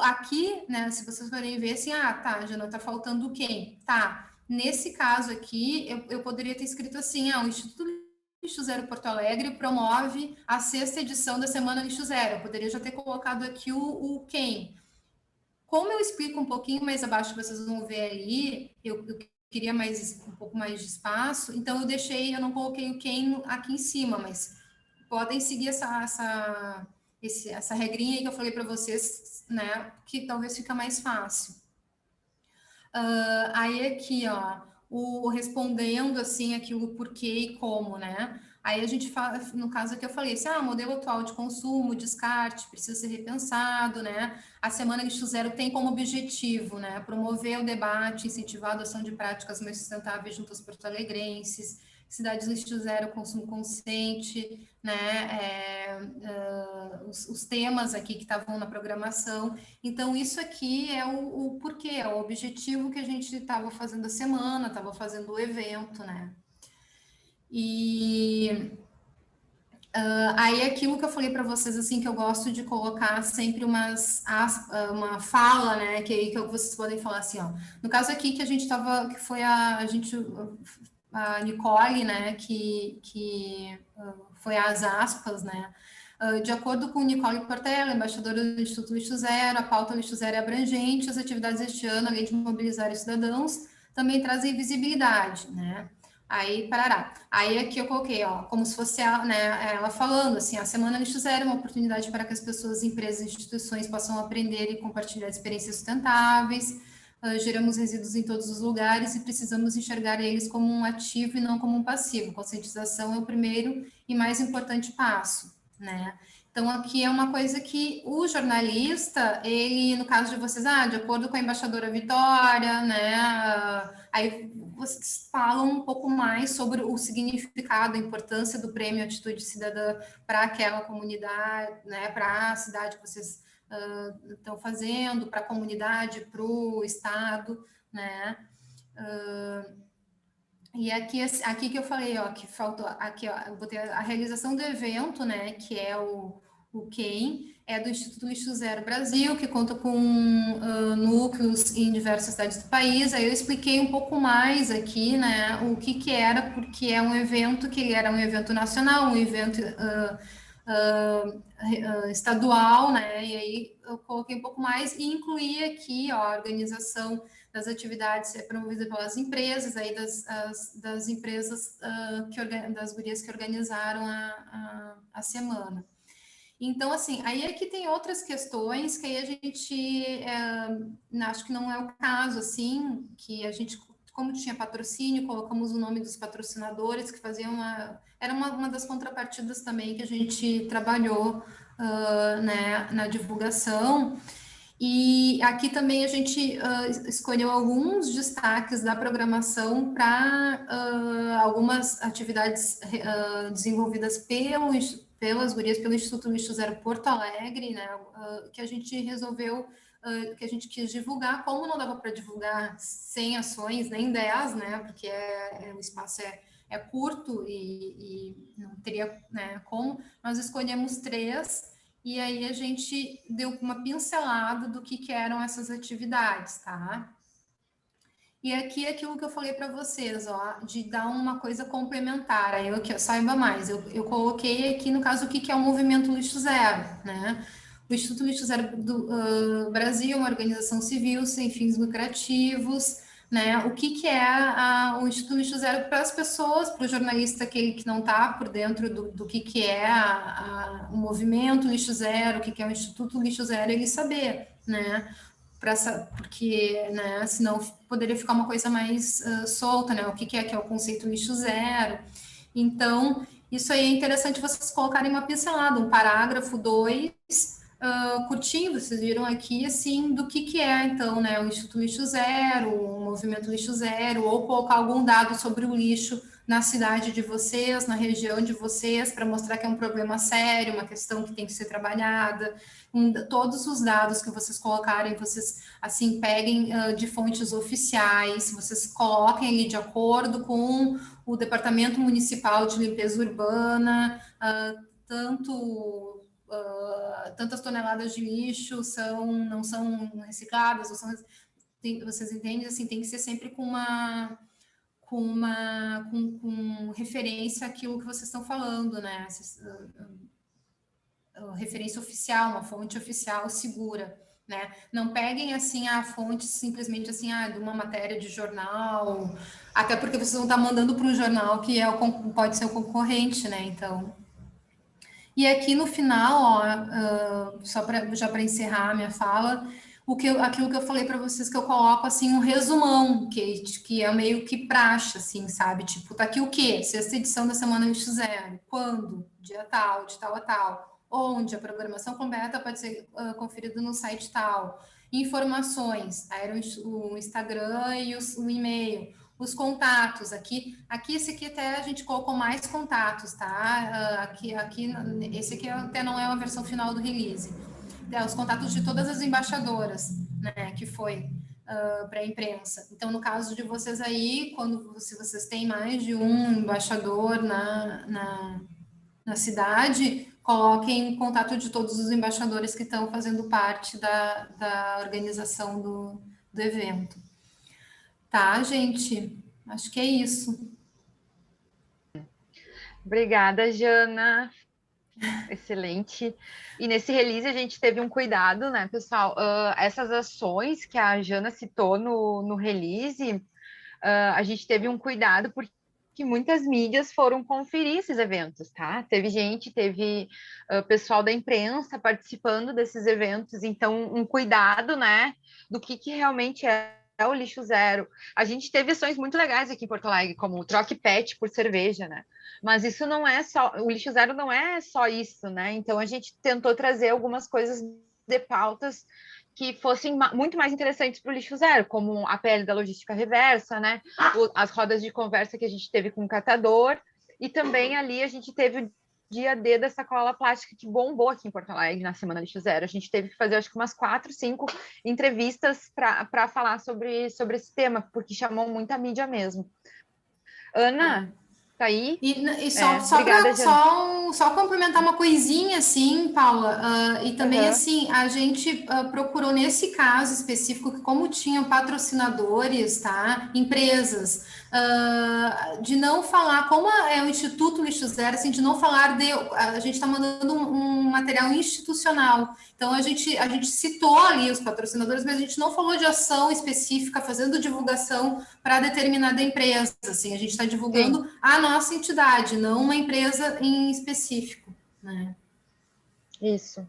Aqui, né, se vocês forem ver assim, tá, já não tá faltando quem? Tá, nesse caso aqui, eu poderia ter escrito assim, o Instituto Lixo Zero Porto Alegre promove a sexta edição da Semana Lixo Zero. Eu poderia já ter colocado aqui o quem. Como eu explico um pouquinho mais abaixo, vocês vão ver ali, eu queria um pouco mais de espaço, então eu não coloquei o quem aqui em cima, mas podem seguir essa regrinha aí que eu falei para vocês, né, que talvez fica mais fácil. Aí aqui, ó, respondendo assim aquilo porquê e como, né? Aí a gente fala, no caso aqui eu falei assim, modelo atual de consumo, descarte, precisa ser repensado, né? A Semana Lixo Zero tem como objetivo, né, promover o debate, incentivar a adoção de práticas mais sustentáveis junto aos porto-alegrenses, cidades Lixo Zero, consumo consciente, né, os temas aqui que estavam na programação. Então, isso aqui é o porquê, é o objetivo que a gente estava fazendo a semana, estava fazendo o evento, né? E aí aquilo que eu falei para vocês, assim, que eu gosto de colocar sempre uma fala, né, que vocês podem falar assim, ó. No caso aqui que a gente estava, que foi a Nicole, né, que foi as aspas, né, de acordo com Nicole Portela, embaixadora do Instituto Lixo Zero, a pauta Lixo Zero é abrangente, as atividades deste ano, além de mobilizar os cidadãos, também trazem visibilidade, né? Aí, parará. Aí aqui eu coloquei, ó, como se fosse ela falando, assim, a Semana Lixo Zero é uma oportunidade para que as pessoas, empresas e instituições possam aprender e compartilhar experiências sustentáveis, geramos resíduos em todos os lugares e precisamos enxergar eles como um ativo e não como um passivo. Conscientização é o primeiro e mais importante passo, né? Então, aqui é uma coisa que o jornalista, ele, no caso de vocês, de acordo com a embaixadora Vitória, né, aí vocês falam um pouco mais sobre o significado, a importância do prêmio Atitude Cidadã para aquela comunidade, né, para a cidade que vocês estão fazendo, para a comunidade, para o estado, né, e aqui que eu falei, ó, que faltou, aqui, ó, eu botei a realização do evento, né, que é o quem é do Instituto Lixo Zero Brasil, que conta com núcleos em diversas cidades do país. Aí eu expliquei um pouco mais aqui, né, o que era, porque é um evento que ele era um evento nacional, um evento estadual, né? E aí eu coloquei um pouco mais e incluí aqui, ó, a organização das atividades promovidas pelas empresas, aí das empresas, das gurias que organizaram a semana. Então, assim, aí é que tem outras questões que aí a gente, acho que não é o caso, assim, que a gente, como tinha patrocínio, colocamos o nome dos patrocinadores que faziam era uma das contrapartidas também que a gente trabalhou, né, na divulgação. E aqui também a gente escolheu alguns destaques da programação para algumas atividades desenvolvidas pelas gurias, pelo Instituto Lixo Zero Porto Alegre, né, que a gente resolveu, que a gente quis divulgar. Como não dava para divulgar 100 ações, nem 10, né, porque o espaço é curto e não teria, né, como, nós escolhemos 3. E aí a gente deu uma pincelada do que eram essas atividades, tá? E aqui é aquilo que eu falei para vocês, ó, de dar uma coisa complementar, aí eu que eu saiba mais. Eu coloquei aqui, no caso, o que é o Movimento Lixo Zero, né? O Instituto Lixo Zero do Brasil é uma organização civil sem fins lucrativos, né? O que é o Instituto Lixo Zero para as pessoas, para o jornalista que não está por dentro do que é o movimento Lixo Zero, o que é o Instituto Lixo Zero, ele saber, né? Porque, né, senão poderia ficar uma coisa mais solta, né? O que é o conceito lixo zero. Então, isso aí é interessante vocês colocarem uma pincelada, um parágrafo 2, curtinho, vocês viram aqui, assim, do que é, então, né, o Instituto Lixo Zero, o Movimento Lixo Zero, ou colocar algum dado sobre o lixo na cidade de vocês, na região de vocês, para mostrar que é um problema sério, uma questão que tem que ser trabalhada. Todos os dados que vocês colocarem, vocês, assim, peguem de fontes oficiais, vocês coloquem ali de acordo com o Departamento Municipal de Limpeza Urbana, tantas toneladas de lixo não são recicláveis, vocês entendem, assim, tem que ser sempre com referência àquilo que vocês estão falando, né? Referência oficial, uma fonte oficial segura, né? Não peguem, assim, a fonte simplesmente, assim, de uma matéria de jornal, até porque vocês vão estar mandando para um jornal que pode ser o concorrente, né? Então... E aqui no final, ó, já para encerrar a minha fala, aquilo que eu falei para vocês, que eu coloco assim um resumão, que é meio que praxe, assim, sabe? Tipo, tá aqui o quê? Sexta edição da Semana Lixo Zero. Quando? Dia tal, de tal a tal. Onde? A programação completa pode ser conferida no site tal. Informações, aí era o Instagram e o e-mail. Os contatos, esse aqui até a gente colocou mais contatos, tá? Esse aqui até não é a versão final do release. Os contatos de todas as embaixadoras, né, que foi para a imprensa. Então, no caso de vocês aí, se vocês têm mais de um embaixador na cidade, coloquem contato de todos os embaixadores que estão fazendo parte da organização do evento. Tá, gente? Acho que é isso. Obrigada, Jana. Excelente. E nesse release a gente teve um cuidado, né, pessoal? Essas ações que a Jana citou no release, a gente teve um cuidado porque muitas mídias foram conferir esses eventos, tá? Teve pessoal da imprensa participando desses eventos, então um cuidado, né, do que realmente é o lixo zero. A gente teve ações muito legais aqui em Porto Alegre, como o Troque Pet por cerveja, né? Mas isso não é só, o lixo zero não é só isso, né? Então a gente tentou trazer algumas coisas de pautas que fossem muito mais interessantes para o lixo zero, como a pele da logística reversa, né? As rodas de conversa que a gente teve com o catador, e também ali a gente teve o dia D da sacola plástica que bombou aqui em Porto Alegre na Semana Lixo Zero. A gente teve que fazer, acho que umas 4, 5 entrevistas para falar sobre esse tema, porque chamou muita mídia mesmo. Ana, tá aí. E Obrigada, Jana. só complementar uma coisinha, assim, Paula, e também, assim, a gente procurou, nesse caso específico, que como tinham patrocinadores, tá, empresas, de não falar, como é o Instituto Lixo Zero, assim, de não falar a gente está mandando um material institucional, então a gente citou ali os patrocinadores, mas a gente não falou de ação específica, fazendo divulgação para determinada empresa, assim, a gente está divulgando a nossa entidade, não uma empresa em específico, né? Isso.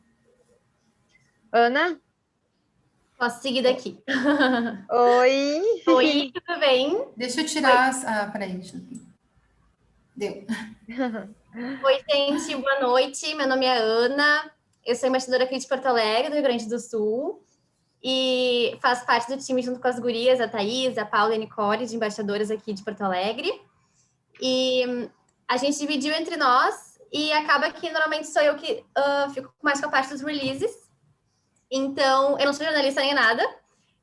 Ana? Posso seguir daqui. Oi! Oi, tudo bem? Deixa eu tirar... peraí. Deu. Oi, gente, boa noite. Meu nome é Ana. Eu sou embaixadora aqui de Porto Alegre, do Rio Grande do Sul. E faço parte do time junto com as gurias, a Thaís, a Paula e a Nicole, de embaixadoras aqui de Porto Alegre. E a gente dividiu entre nós e acaba que normalmente sou eu que fico mais com a parte dos releases. Então, eu não sou jornalista nem nada.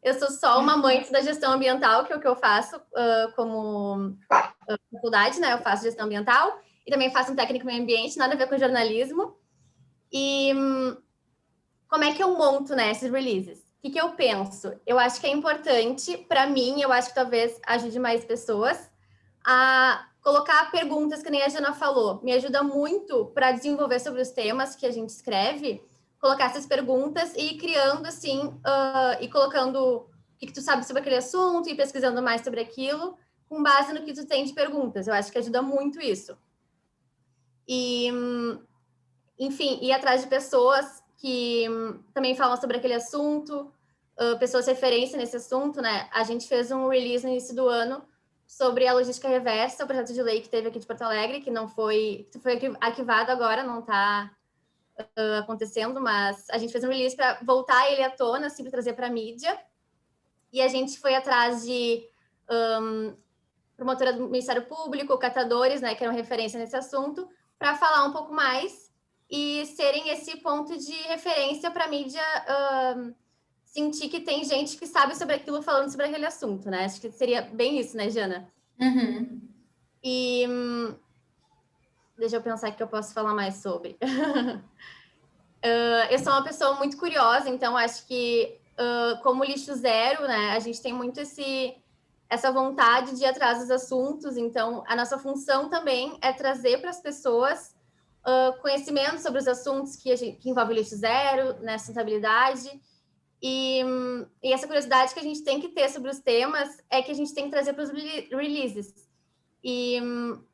Eu sou só uma amante da gestão ambiental, que é o que eu faço como faculdade, né? Eu faço gestão ambiental e também faço um técnico em meio ambiente, nada a ver com jornalismo. E como é que eu monto, né, esses releases? O que eu penso? Eu acho que é importante, para mim, eu acho que talvez ajude mais pessoas, a colocar perguntas, que nem a Jana falou. Me ajuda muito para desenvolver sobre os temas que a gente escreve, colocar essas perguntas e ir criando, assim, e colocando o que tu sabe sobre aquele assunto e pesquisando mais sobre aquilo, com base no que tu tem de perguntas. Eu acho que ajuda muito isso. E, enfim, ir atrás de pessoas que também falam sobre aquele assunto, pessoas de referência nesse assunto, né? A gente fez um release no início do ano sobre a logística reversa, o projeto de lei que teve aqui de Porto Alegre, que foi arquivado agora, não está acontecendo, mas a gente fez um release para voltar ele à tona, assim, para trazer para a mídia. E a gente foi atrás de promotora do Ministério Público, catadores, né, que eram referência nesse assunto, para falar um pouco mais e serem esse ponto de referência para a mídia sentir que tem gente que sabe sobre aquilo falando sobre aquele assunto, né? Acho que seria bem isso, né, Jana? Uhum. E deixa eu pensar que eu posso falar mais sobre. Eu sou uma pessoa muito curiosa, então acho que como lixo zero, né, a gente tem muito essa vontade de ir atrás dos assuntos, então a nossa função também é trazer para as pessoas conhecimento sobre os assuntos que envolvem lixo zero, né, sustentabilidade, e essa curiosidade que a gente tem que ter sobre os temas é que a gente tem que trazer para os releases. E,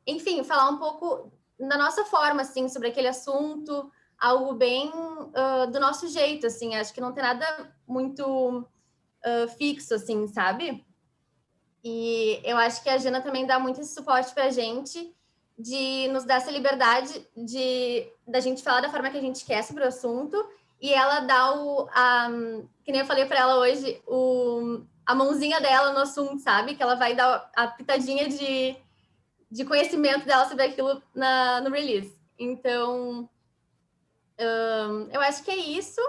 enfim, falar um pouco da nossa forma, assim, sobre aquele assunto, algo bem do nosso jeito, assim, acho que não tem nada muito fixo, assim, sabe? E eu acho que a Jana também dá muito esse suporte para a gente, de nos dar essa liberdade da gente falar da forma que a gente quer sobre o assunto, e ela dá que nem eu falei para ela hoje, a mãozinha dela no assunto, sabe? Que ela vai dar a pitadinha de conhecimento dela sobre aquilo no release. Então, eu acho que é isso.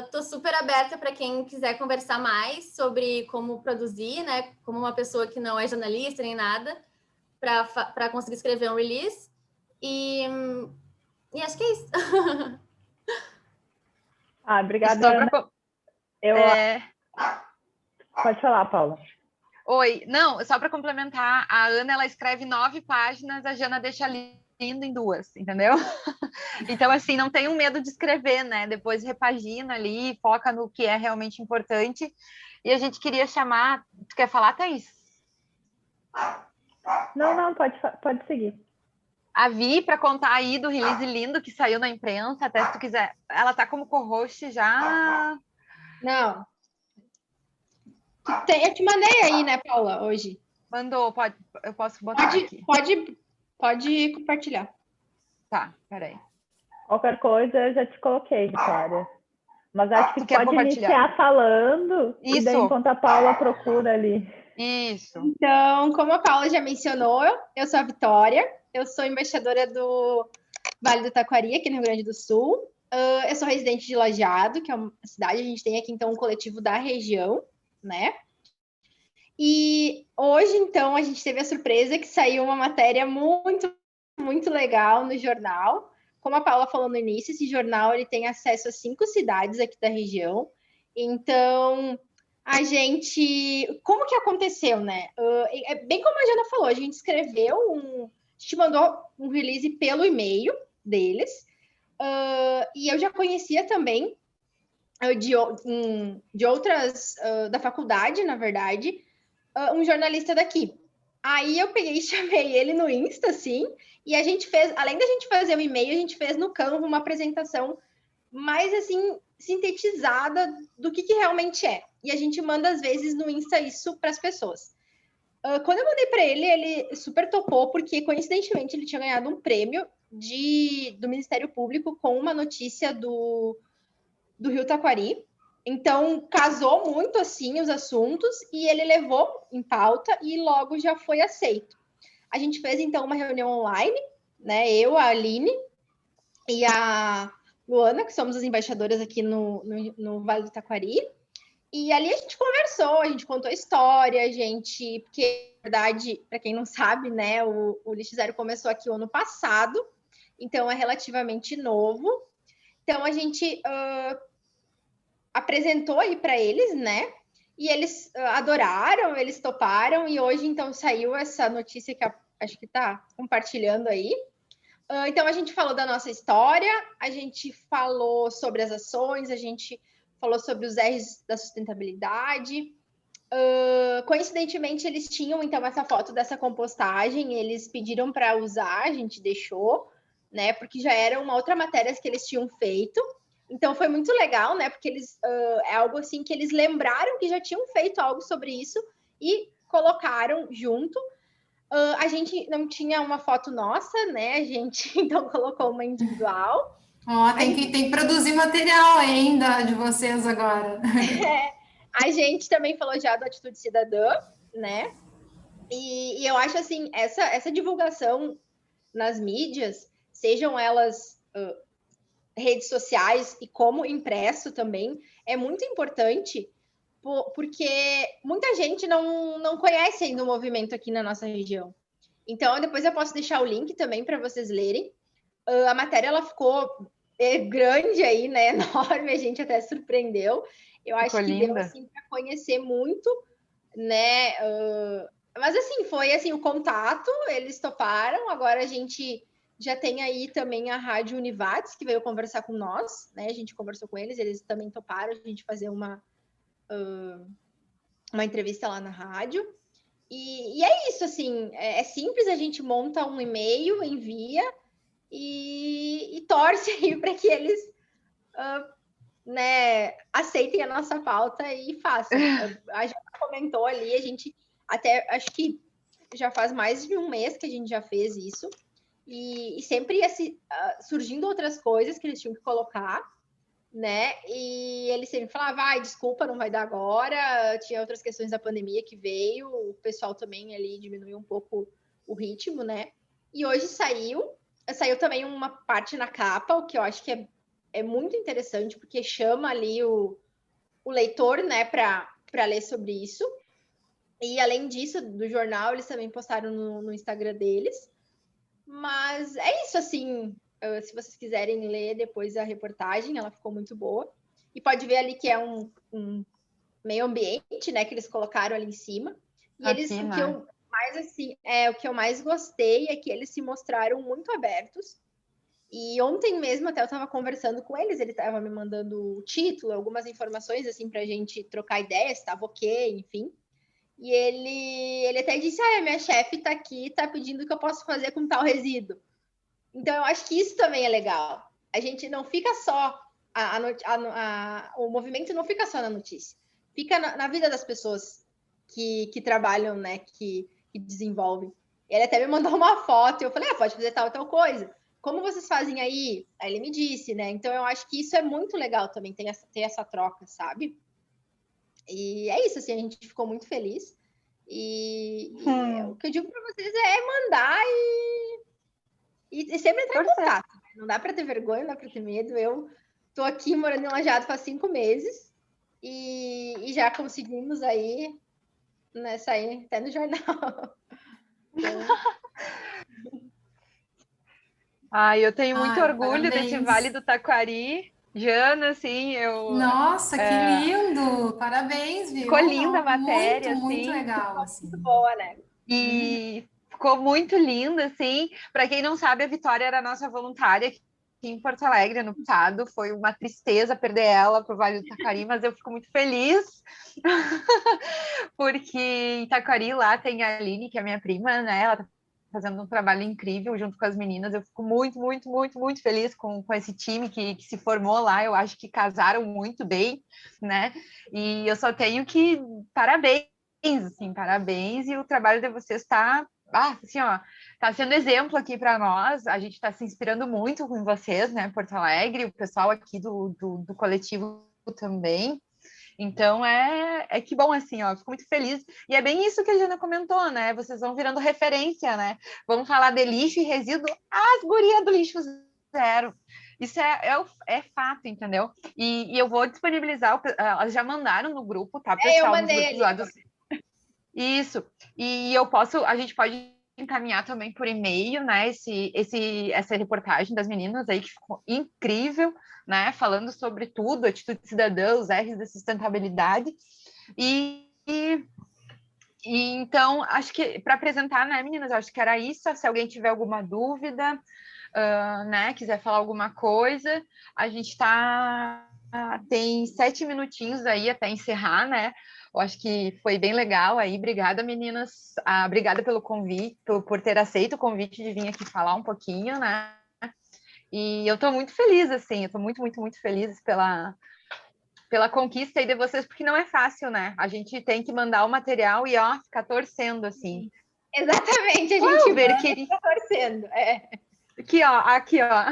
Tô super aberta para quem quiser conversar mais sobre como produzir, né? Como uma pessoa que não é jornalista nem nada, para conseguir escrever um release. E acho que é isso. Obrigada, Ana. Pode falar, Paula. Oi, não, só para complementar, a Ana, ela escreve 9 páginas, a Jana deixa lindo em 2, entendeu? Então, assim, não tenham medo de escrever, né? Depois repagina ali, foca no que é realmente importante. E a gente queria chamar... Tu quer falar, Thaís? Não, pode seguir. A Vi, para contar aí do release lindo que saiu na imprensa, até se tu quiser. Ela tá como co-host já... Não. Eu te mandei aí, né, Paula, hoje. Mandou, eu posso botar aqui. Pode compartilhar. Tá, peraí. Qualquer coisa eu já te coloquei, Vitória. Mas acho que tu pode iniciar falando isso. E daí enquanto a Paula procura ali. Isso. Então, como a Paula já mencionou, eu sou a Vitória, eu sou embaixadora do Vale do Taquari, aqui no Rio Grande do Sul. Eu sou residente de Lajeado, que é uma cidade, a gente tem aqui então um coletivo da região, né? E hoje, então, a gente teve a surpresa que saiu uma matéria muito, muito legal no jornal. Como a Paula falou no início, esse jornal ele tem acesso a 5 cidades aqui da região. Então, a gente... Como que aconteceu, né? É bem como a Jana falou, a gente escreveu a gente mandou um release pelo e-mail deles. E eu já conhecia também de outras... da faculdade, na verdade, um jornalista daqui. Aí eu peguei e chamei ele no Insta, assim, e a gente fez, além da gente fazer o e-mail, a gente fez no Canva uma apresentação mais, assim, sintetizada do que realmente é. E a gente manda, às vezes, no Insta isso para as pessoas. Quando eu mandei para ele, ele super topou, porque, coincidentemente, ele tinha ganhado um prêmio do Ministério Público com uma notícia do Rio Taquari. Então, casou muito, assim, os assuntos, e ele levou em pauta e logo já foi aceito. A gente fez, então, uma reunião online, né? Eu, a Aline e a Luana, que somos as embaixadoras aqui no Vale do Taquari. E ali a gente conversou, a gente contou a história, porque, na verdade, para quem não sabe, né, o Lixo Zero começou aqui o ano passado, então é relativamente novo. Então, a gente apresentou aí para eles, né? E eles adoraram, eles toparam, e hoje, então, saiu essa notícia que acho que está compartilhando aí. Então, a gente falou da nossa história, a gente falou sobre as ações, a gente falou sobre os R's da sustentabilidade. Coincidentemente, eles tinham, então, essa foto dessa compostagem, eles pediram para usar, a gente deixou, né? Porque já era uma outra matéria que eles tinham feito. Então, foi muito legal, né? Porque eles é algo assim que eles lembraram que já tinham feito algo sobre isso e colocaram junto. A gente não tinha uma foto nossa, né? A gente então colocou uma individual. Tem que produzir material ainda de vocês agora. A gente também falou já do Atitude Cidadã, né? E eu acho assim, essa divulgação nas mídias, sejam elas redes sociais e como impresso também, é muito importante, porque muita gente não conhece ainda o movimento aqui na nossa região. Então, depois eu posso deixar o link também para vocês lerem. A matéria ela ficou grande aí, né? Enorme, a gente até surpreendeu. Eu acho que deu assim para conhecer muito, né? Mas assim, foi assim o contato, eles toparam. Agora a gente já tem aí também a Rádio Univates, que veio conversar com nós, né? A gente conversou com eles também toparam a gente fazer uma entrevista lá na rádio. E é isso, assim, é simples, a gente monta um e-mail, envia e torce aí para que eles né, aceitem a nossa pauta e façam. A gente comentou ali, a gente até, acho que já faz mais de um mês que a gente já fez isso, e sempre ia surgindo outras coisas que eles tinham que colocar, né? E eles sempre falavam, desculpa, não vai dar agora. Tinha outras questões da pandemia que veio, o pessoal também ali diminuiu um pouco o ritmo, né? E hoje saiu também uma parte na capa, o que eu acho que é muito interessante, porque chama ali o leitor, né, para ler sobre isso. E além disso, do jornal, eles também postaram no Instagram deles. Mas é isso, assim, se vocês quiserem ler depois a reportagem, ela ficou muito boa. E pode ver ali que é um meio ambiente, né, que eles colocaram ali em cima. E eles, o que eu mais gostei é que eles se mostraram muito abertos. E ontem mesmo até eu estava conversando com eles, ele estava me mandando o título, algumas informações assim para a gente trocar ideias, estava ok, enfim. E ele até disse, minha chefe está aqui, está pedindo o que eu posso fazer com tal resíduo. Então, eu acho que isso também é legal. A gente não fica só... o movimento não fica só na notícia. Fica na vida das pessoas que trabalham, né? Que desenvolvem. Ele até me mandou uma foto e eu falei, pode fazer tal coisa. Como vocês fazem aí? Aí ele me disse, né? Então, eu acho que isso é muito legal também, ter essa troca, sabe? E é isso, assim, a gente ficou muito feliz. E o que eu digo para vocês é mandar e sempre entrar em contato. Né? Não dá para ter vergonha, não dá para ter medo. Eu tô aqui morando em Lajeado faz 5 meses e já conseguimos aí né, sair até no jornal. Eu tenho muito orgulho desse parabéns. Vale do Taquari. Jana, assim, Nossa, que lindo! Parabéns, viu? ficou linda a Muito, matéria, muito assim. legal, assim. Muito boa, né? E ficou muito linda, assim. Para quem não sabe, a Vitória era a nossa voluntária aqui em Porto Alegre no passado. Foi uma tristeza perder ela para o Vale do Taquari, mas eu fico muito feliz. Porque em Taquari lá tem a Aline, que é minha prima, né? Ela tá fazendo um trabalho incrível junto com as meninas. Eu fico muito, muito, muito, muito feliz com esse time que se formou lá. Eu acho que casaram muito bem, né? E eu só tenho que parabéns, assim, parabéns. E o trabalho de vocês está, assim, ó, tá sendo exemplo aqui para nós. A gente está se inspirando muito com vocês, né? Porto Alegre, o pessoal aqui do coletivo também. Então, que bom, assim, ó, fico muito feliz. E é bem isso que a Jana comentou, né? Vocês vão virando referência, né? Vamos falar de lixo e resíduo, as gurias do lixo zero. Isso é fato, entendeu? E eu vou disponibilizar, elas já mandaram no grupo, tá, pessoal? Eu mandei nos grupos ali. Isso. E a gente pode encaminhar também por e-mail, né, essa reportagem das meninas aí, que ficou incrível, né, falando sobre tudo, atitude cidadã, os R's da sustentabilidade, e então, acho que, para apresentar, né, meninas, acho que era isso, se alguém tiver alguma dúvida, né, quiser falar alguma coisa, a gente tem 7 minutinhos aí até encerrar, né? Eu acho que foi bem legal aí. Obrigada, meninas. Obrigada pelo convite, por ter aceito o convite de vir aqui falar um pouquinho, né? E eu estou muito feliz, assim, eu estou muito, muito, muito feliz pela conquista aí de vocês, porque não é fácil, né? A gente tem que mandar o material e, ó, ficar torcendo, assim. Exatamente, a gente fica torcendo. Aqui, ó.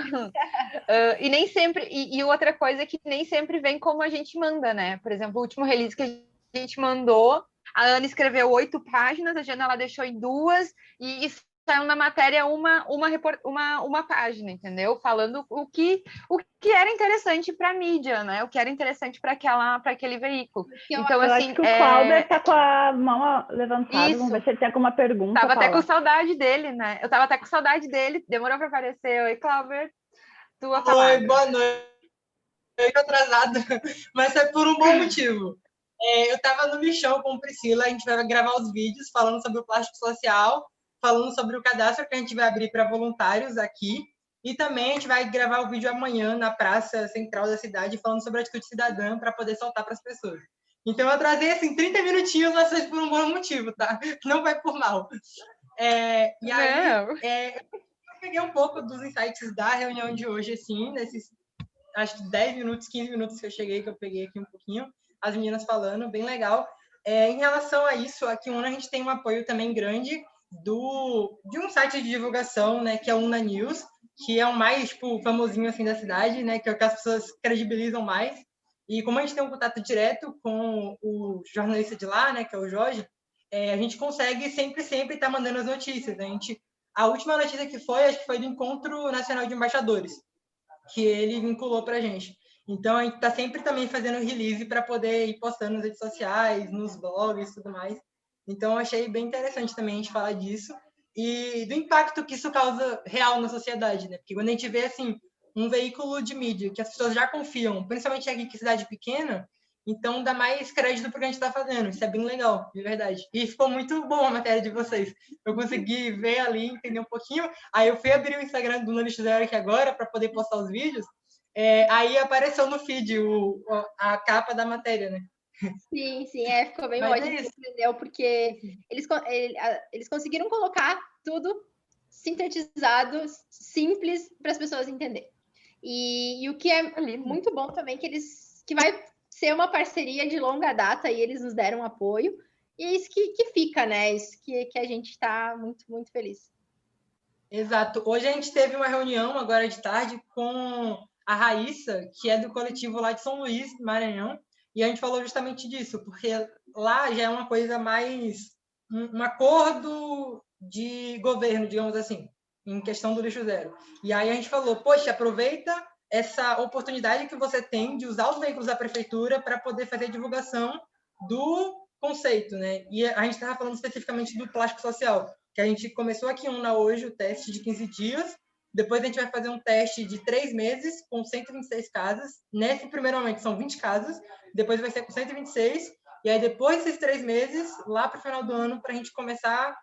E nem sempre. E outra coisa é que nem sempre vem como a gente manda, né? Por exemplo, o último release que a gente mandou, a Ana escreveu 8 páginas, a Jana ela deixou em 2, e saiu na matéria uma página, entendeu? Falando o que era interessante para a mídia, né? O que era interessante para aquele veículo. Então, eu assim. Acho que o Clauber está com a mão levantada. Isso. Vamos ver se ele tem alguma pergunta. Tava até com saudade dele, né? Eu tava até com saudade dele. Demorou para aparecer. Oi, Clauber. Tua palavra. Oi, boa noite. Eu tô atrasada, mas é por um bom motivo. Eu estava no Michão com Priscila, a gente vai gravar os vídeos falando sobre o plástico social, falando sobre o cadastro que a gente vai abrir para voluntários aqui, e também a gente vai gravar o vídeo amanhã na praça central da cidade, falando sobre a atitude cidadã para poder soltar para as pessoas. Então eu atrasei assim 30 minutinhos, mas foi por um bom motivo, tá? Não vai por mal. E aí, eu peguei um pouco dos insights da reunião de hoje, assim, nesses acho que 10 minutos, 15 minutos que eu cheguei, que eu peguei aqui um pouquinho, as meninas falando, bem legal. Em relação a isso, aqui em Una a gente tem um apoio também grande de um site de divulgação, né, que é o Una News, que é o mais, tipo, famosinho, assim, da cidade, né, que é o que as pessoas credibilizam mais. E como a gente tem um contato direto com o jornalista de lá, né, que é o Jorge, a gente consegue sempre estar mandando as notícias. A última notícia que foi, acho que foi do Encontro Nacional de Embaixadores, que ele vinculou para a gente. Então, a gente está sempre também fazendo release para poder ir postando nas redes sociais, nos blogs e tudo mais. Então, achei bem interessante também a gente falar disso e do impacto que isso causa real na sociedade, né? Porque quando a gente vê, assim, um veículo de mídia que as pessoas já confiam, principalmente aqui em cidade pequena, então dá mais crédito para o que a gente está fazendo. Isso é bem legal, de verdade. E ficou muito boa a matéria de vocês. Eu consegui ver ali, entender um pouquinho. Aí eu fui abrir o Instagram do Lixo Zero aqui agora para poder postar os vídeos. Aí apareceu no feed a capa da matéria, né? Sim, ficou bem bom. A gente surpreendeu porque eles conseguiram colocar tudo sintetizado, simples, para as pessoas entenderem. E o que é muito bom também, que vai ser uma parceria de longa data e eles nos deram apoio. E é isso que fica, né? Isso que a gente está muito, muito feliz. Exato. Hoje a gente teve uma reunião, agora de tarde, com a Raíssa, que é do coletivo lá de São Luís, Maranhão, e a gente falou justamente disso, porque lá já é uma coisa mais um acordo de governo, digamos assim, em questão do lixo zero. E aí a gente falou, poxa, aproveita essa oportunidade que você tem de usar os veículos da prefeitura para poder fazer divulgação do conceito, né? E a gente estava falando especificamente do plástico social, que a gente começou aqui hoje, o teste de 15 dias, depois a gente vai fazer um teste de 3 meses com 126 casas. Nesse primeiro momento são 20 casas, depois vai ser com 126, e aí depois desses 3 meses, lá para o final do ano, para a gente começar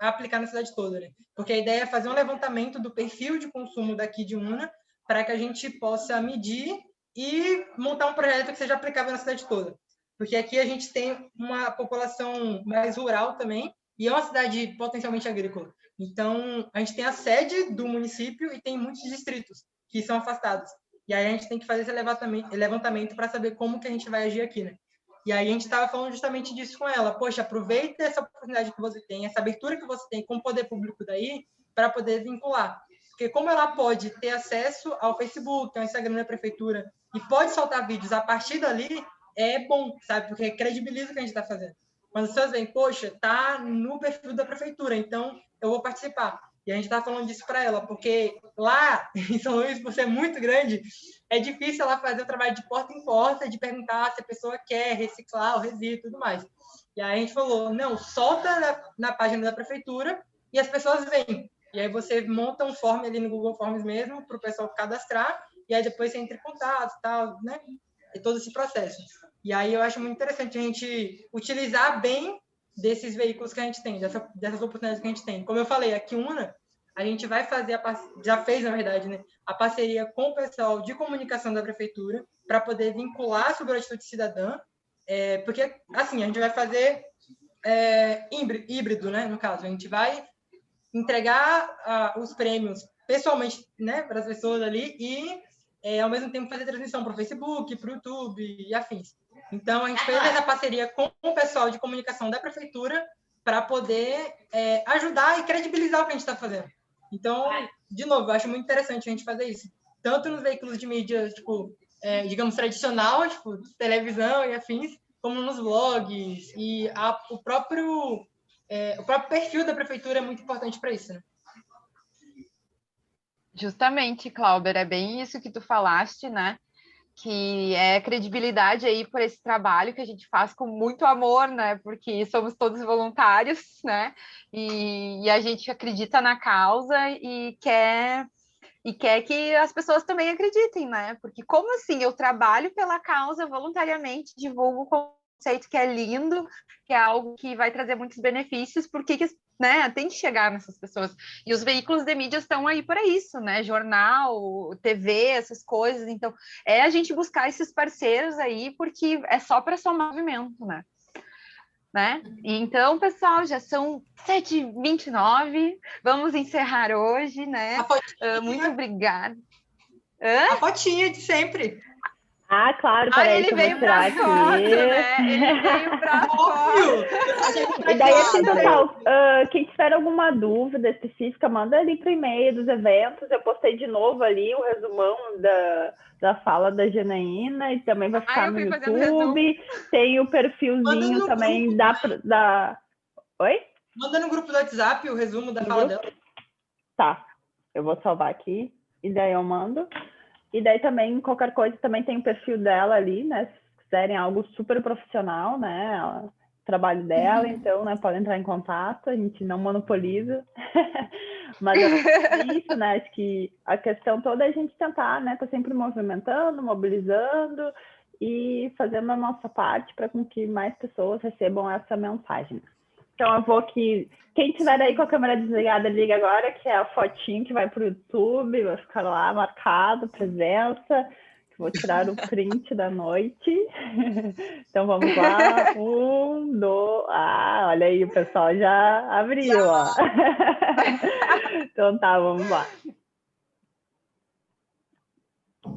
a aplicar na cidade toda, né? Porque a ideia é fazer um levantamento do perfil de consumo daqui de Una, para que a gente possa medir e montar um projeto que seja aplicável na cidade toda. Porque aqui a gente tem uma população mais rural também, e é uma cidade potencialmente agrícola. Então, a gente tem a sede do município e tem muitos distritos que são afastados. E aí a gente tem que fazer esse levantamento para saber como que a gente vai agir aqui, né? E aí a gente estava falando justamente disso com ela. Poxa, aproveita essa oportunidade que você tem, essa abertura que você tem com o poder público daí, para poder vincular. Porque como ela pode ter acesso ao Facebook, ao Instagram da prefeitura, e pode soltar vídeos a partir dali, é bom, sabe? Porque credibiliza o que a gente está fazendo. Quando as pessoas veem, poxa, tá no perfil da prefeitura, então eu vou participar. E a gente está falando disso para ela, porque lá em São Luís, por ser muito grande, é difícil ela fazer o trabalho de porta em porta, de perguntar se a pessoa quer reciclar o resíduo e tudo mais. E aí a gente falou, não, solta na página da prefeitura e as pessoas vêm. E aí você monta um form ali no Google Forms mesmo, para o pessoal cadastrar, e aí depois você entra em contato e tal, né? E todo esse processo. E aí eu acho muito interessante a gente utilizar bem desses veículos que a gente tem, dessas oportunidades que a gente tem. Como eu falei, aqui Una, a gente vai fazer, já fez, na verdade, né, a parceria com o pessoal de comunicação da prefeitura para poder vincular sobre a atitude cidadã, porque, assim, a gente vai fazer híbrido, né, no caso. A gente vai entregar os prêmios pessoalmente, né, para as pessoas ali e, ao mesmo tempo, fazer transmissão para o Facebook, para o YouTube e afins. Então, a gente fez essa parceria com o pessoal de comunicação da prefeitura para poder ajudar e credibilizar o que a gente está fazendo. Então, de novo, eu acho muito interessante a gente fazer isso. Tanto nos veículos de mídia, tipo, digamos, tradicional, tipo, televisão e afins, como nos blogs. E o próprio perfil da prefeitura é muito importante para isso, né? Justamente, Clauber, é bem isso que tu falaste, né? Que é credibilidade aí por esse trabalho que a gente faz com muito amor, né? Porque somos todos voluntários, né? E a gente acredita na causa e quer que as pessoas também acreditem, né? Porque como assim? Eu trabalho pela causa voluntariamente, divulgo o conceito que é lindo, que é algo que vai trazer muitos benefícios, porque né, tem que chegar nessas pessoas. E os veículos de mídia estão aí para isso, né? Jornal, TV, essas coisas. Então, a gente buscar esses parceiros aí, porque é só para somar movimento, né? E então, pessoal, já são 7h29, vamos encerrar hoje, né? Muito obrigada. A fotinha de sempre. Ah, claro, peraí que eu vou tirar aqui. Né? Ele veio para foto. E daí, assim, pessoal, quem tiver alguma dúvida específica, manda ali pro e-mail dos eventos. Eu postei de novo ali o resumão da fala da Janaína e também vai ficar no YouTube. Tem o perfilzinho também da... Oi? Manda no grupo do WhatsApp o resumo da fala dela. Tá, eu vou salvar aqui e daí eu mando. E daí também, qualquer coisa, também tem o perfil dela ali, né? Se quiserem algo super profissional, né? O trabalho dela, então, né? Podem entrar em contato, a gente não monopoliza. Mas é isso, né? Acho que a questão toda é a gente tentar, né? Tá sempre movimentando, mobilizando e fazendo a nossa parte para que mais pessoas recebam essa mensagem. Então, eu vou que... Quem tiver aí com a câmera desligada, liga agora, que é a fotinho que vai para o YouTube, vai ficar lá marcado, presença. Vou tirar o print da noite. Então, vamos lá. 1, 2... Ah, olha aí, o pessoal já abriu, ó. Então, tá, vamos lá.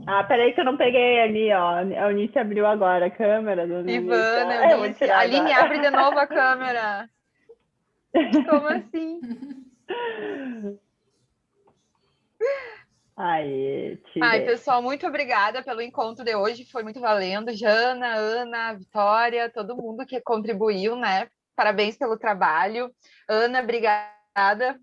Ah, peraí que eu não peguei ali, ó. A Eunice abriu agora a câmera. Ivana, Eunice. Aline, abre de novo a câmera. Como assim? Ai, pessoal, muito obrigada pelo encontro de hoje, foi muito valendo. Jana, Ana, Vitória, todo mundo que contribuiu, né? Parabéns pelo trabalho. Ana, obrigada,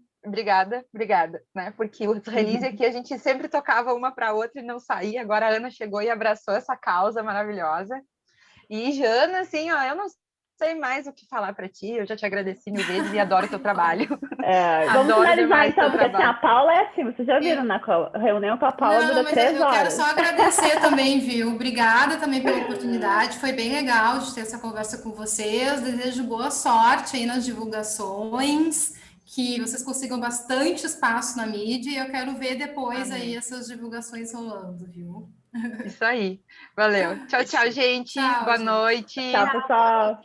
né? Porque o release aqui a gente sempre tocava uma para outra e não saía. Agora a Ana chegou e abraçou essa causa maravilhosa. E Jana, assim, ó, eu não sei mais o que falar para ti, eu já te agradeci mil vezes e adoro o teu trabalho. Vamos Adoro finalizar demais então, teu porque assim, a trabalho. Paula é assim, vocês já viram, na reunião com a Paula dura mas 3 eu quero horas. só agradecer também, viu? Obrigada também pela oportunidade. Foi bem legal de ter essa conversa com vocês. Desejo boa sorte aí nas divulgações, que vocês consigam bastante espaço na mídia. E eu quero ver depois aí essas divulgações rolando, viu? Isso aí. Valeu. Tchau, tchau, gente. Tchau, Boa gente. noite. Tchau, pessoal.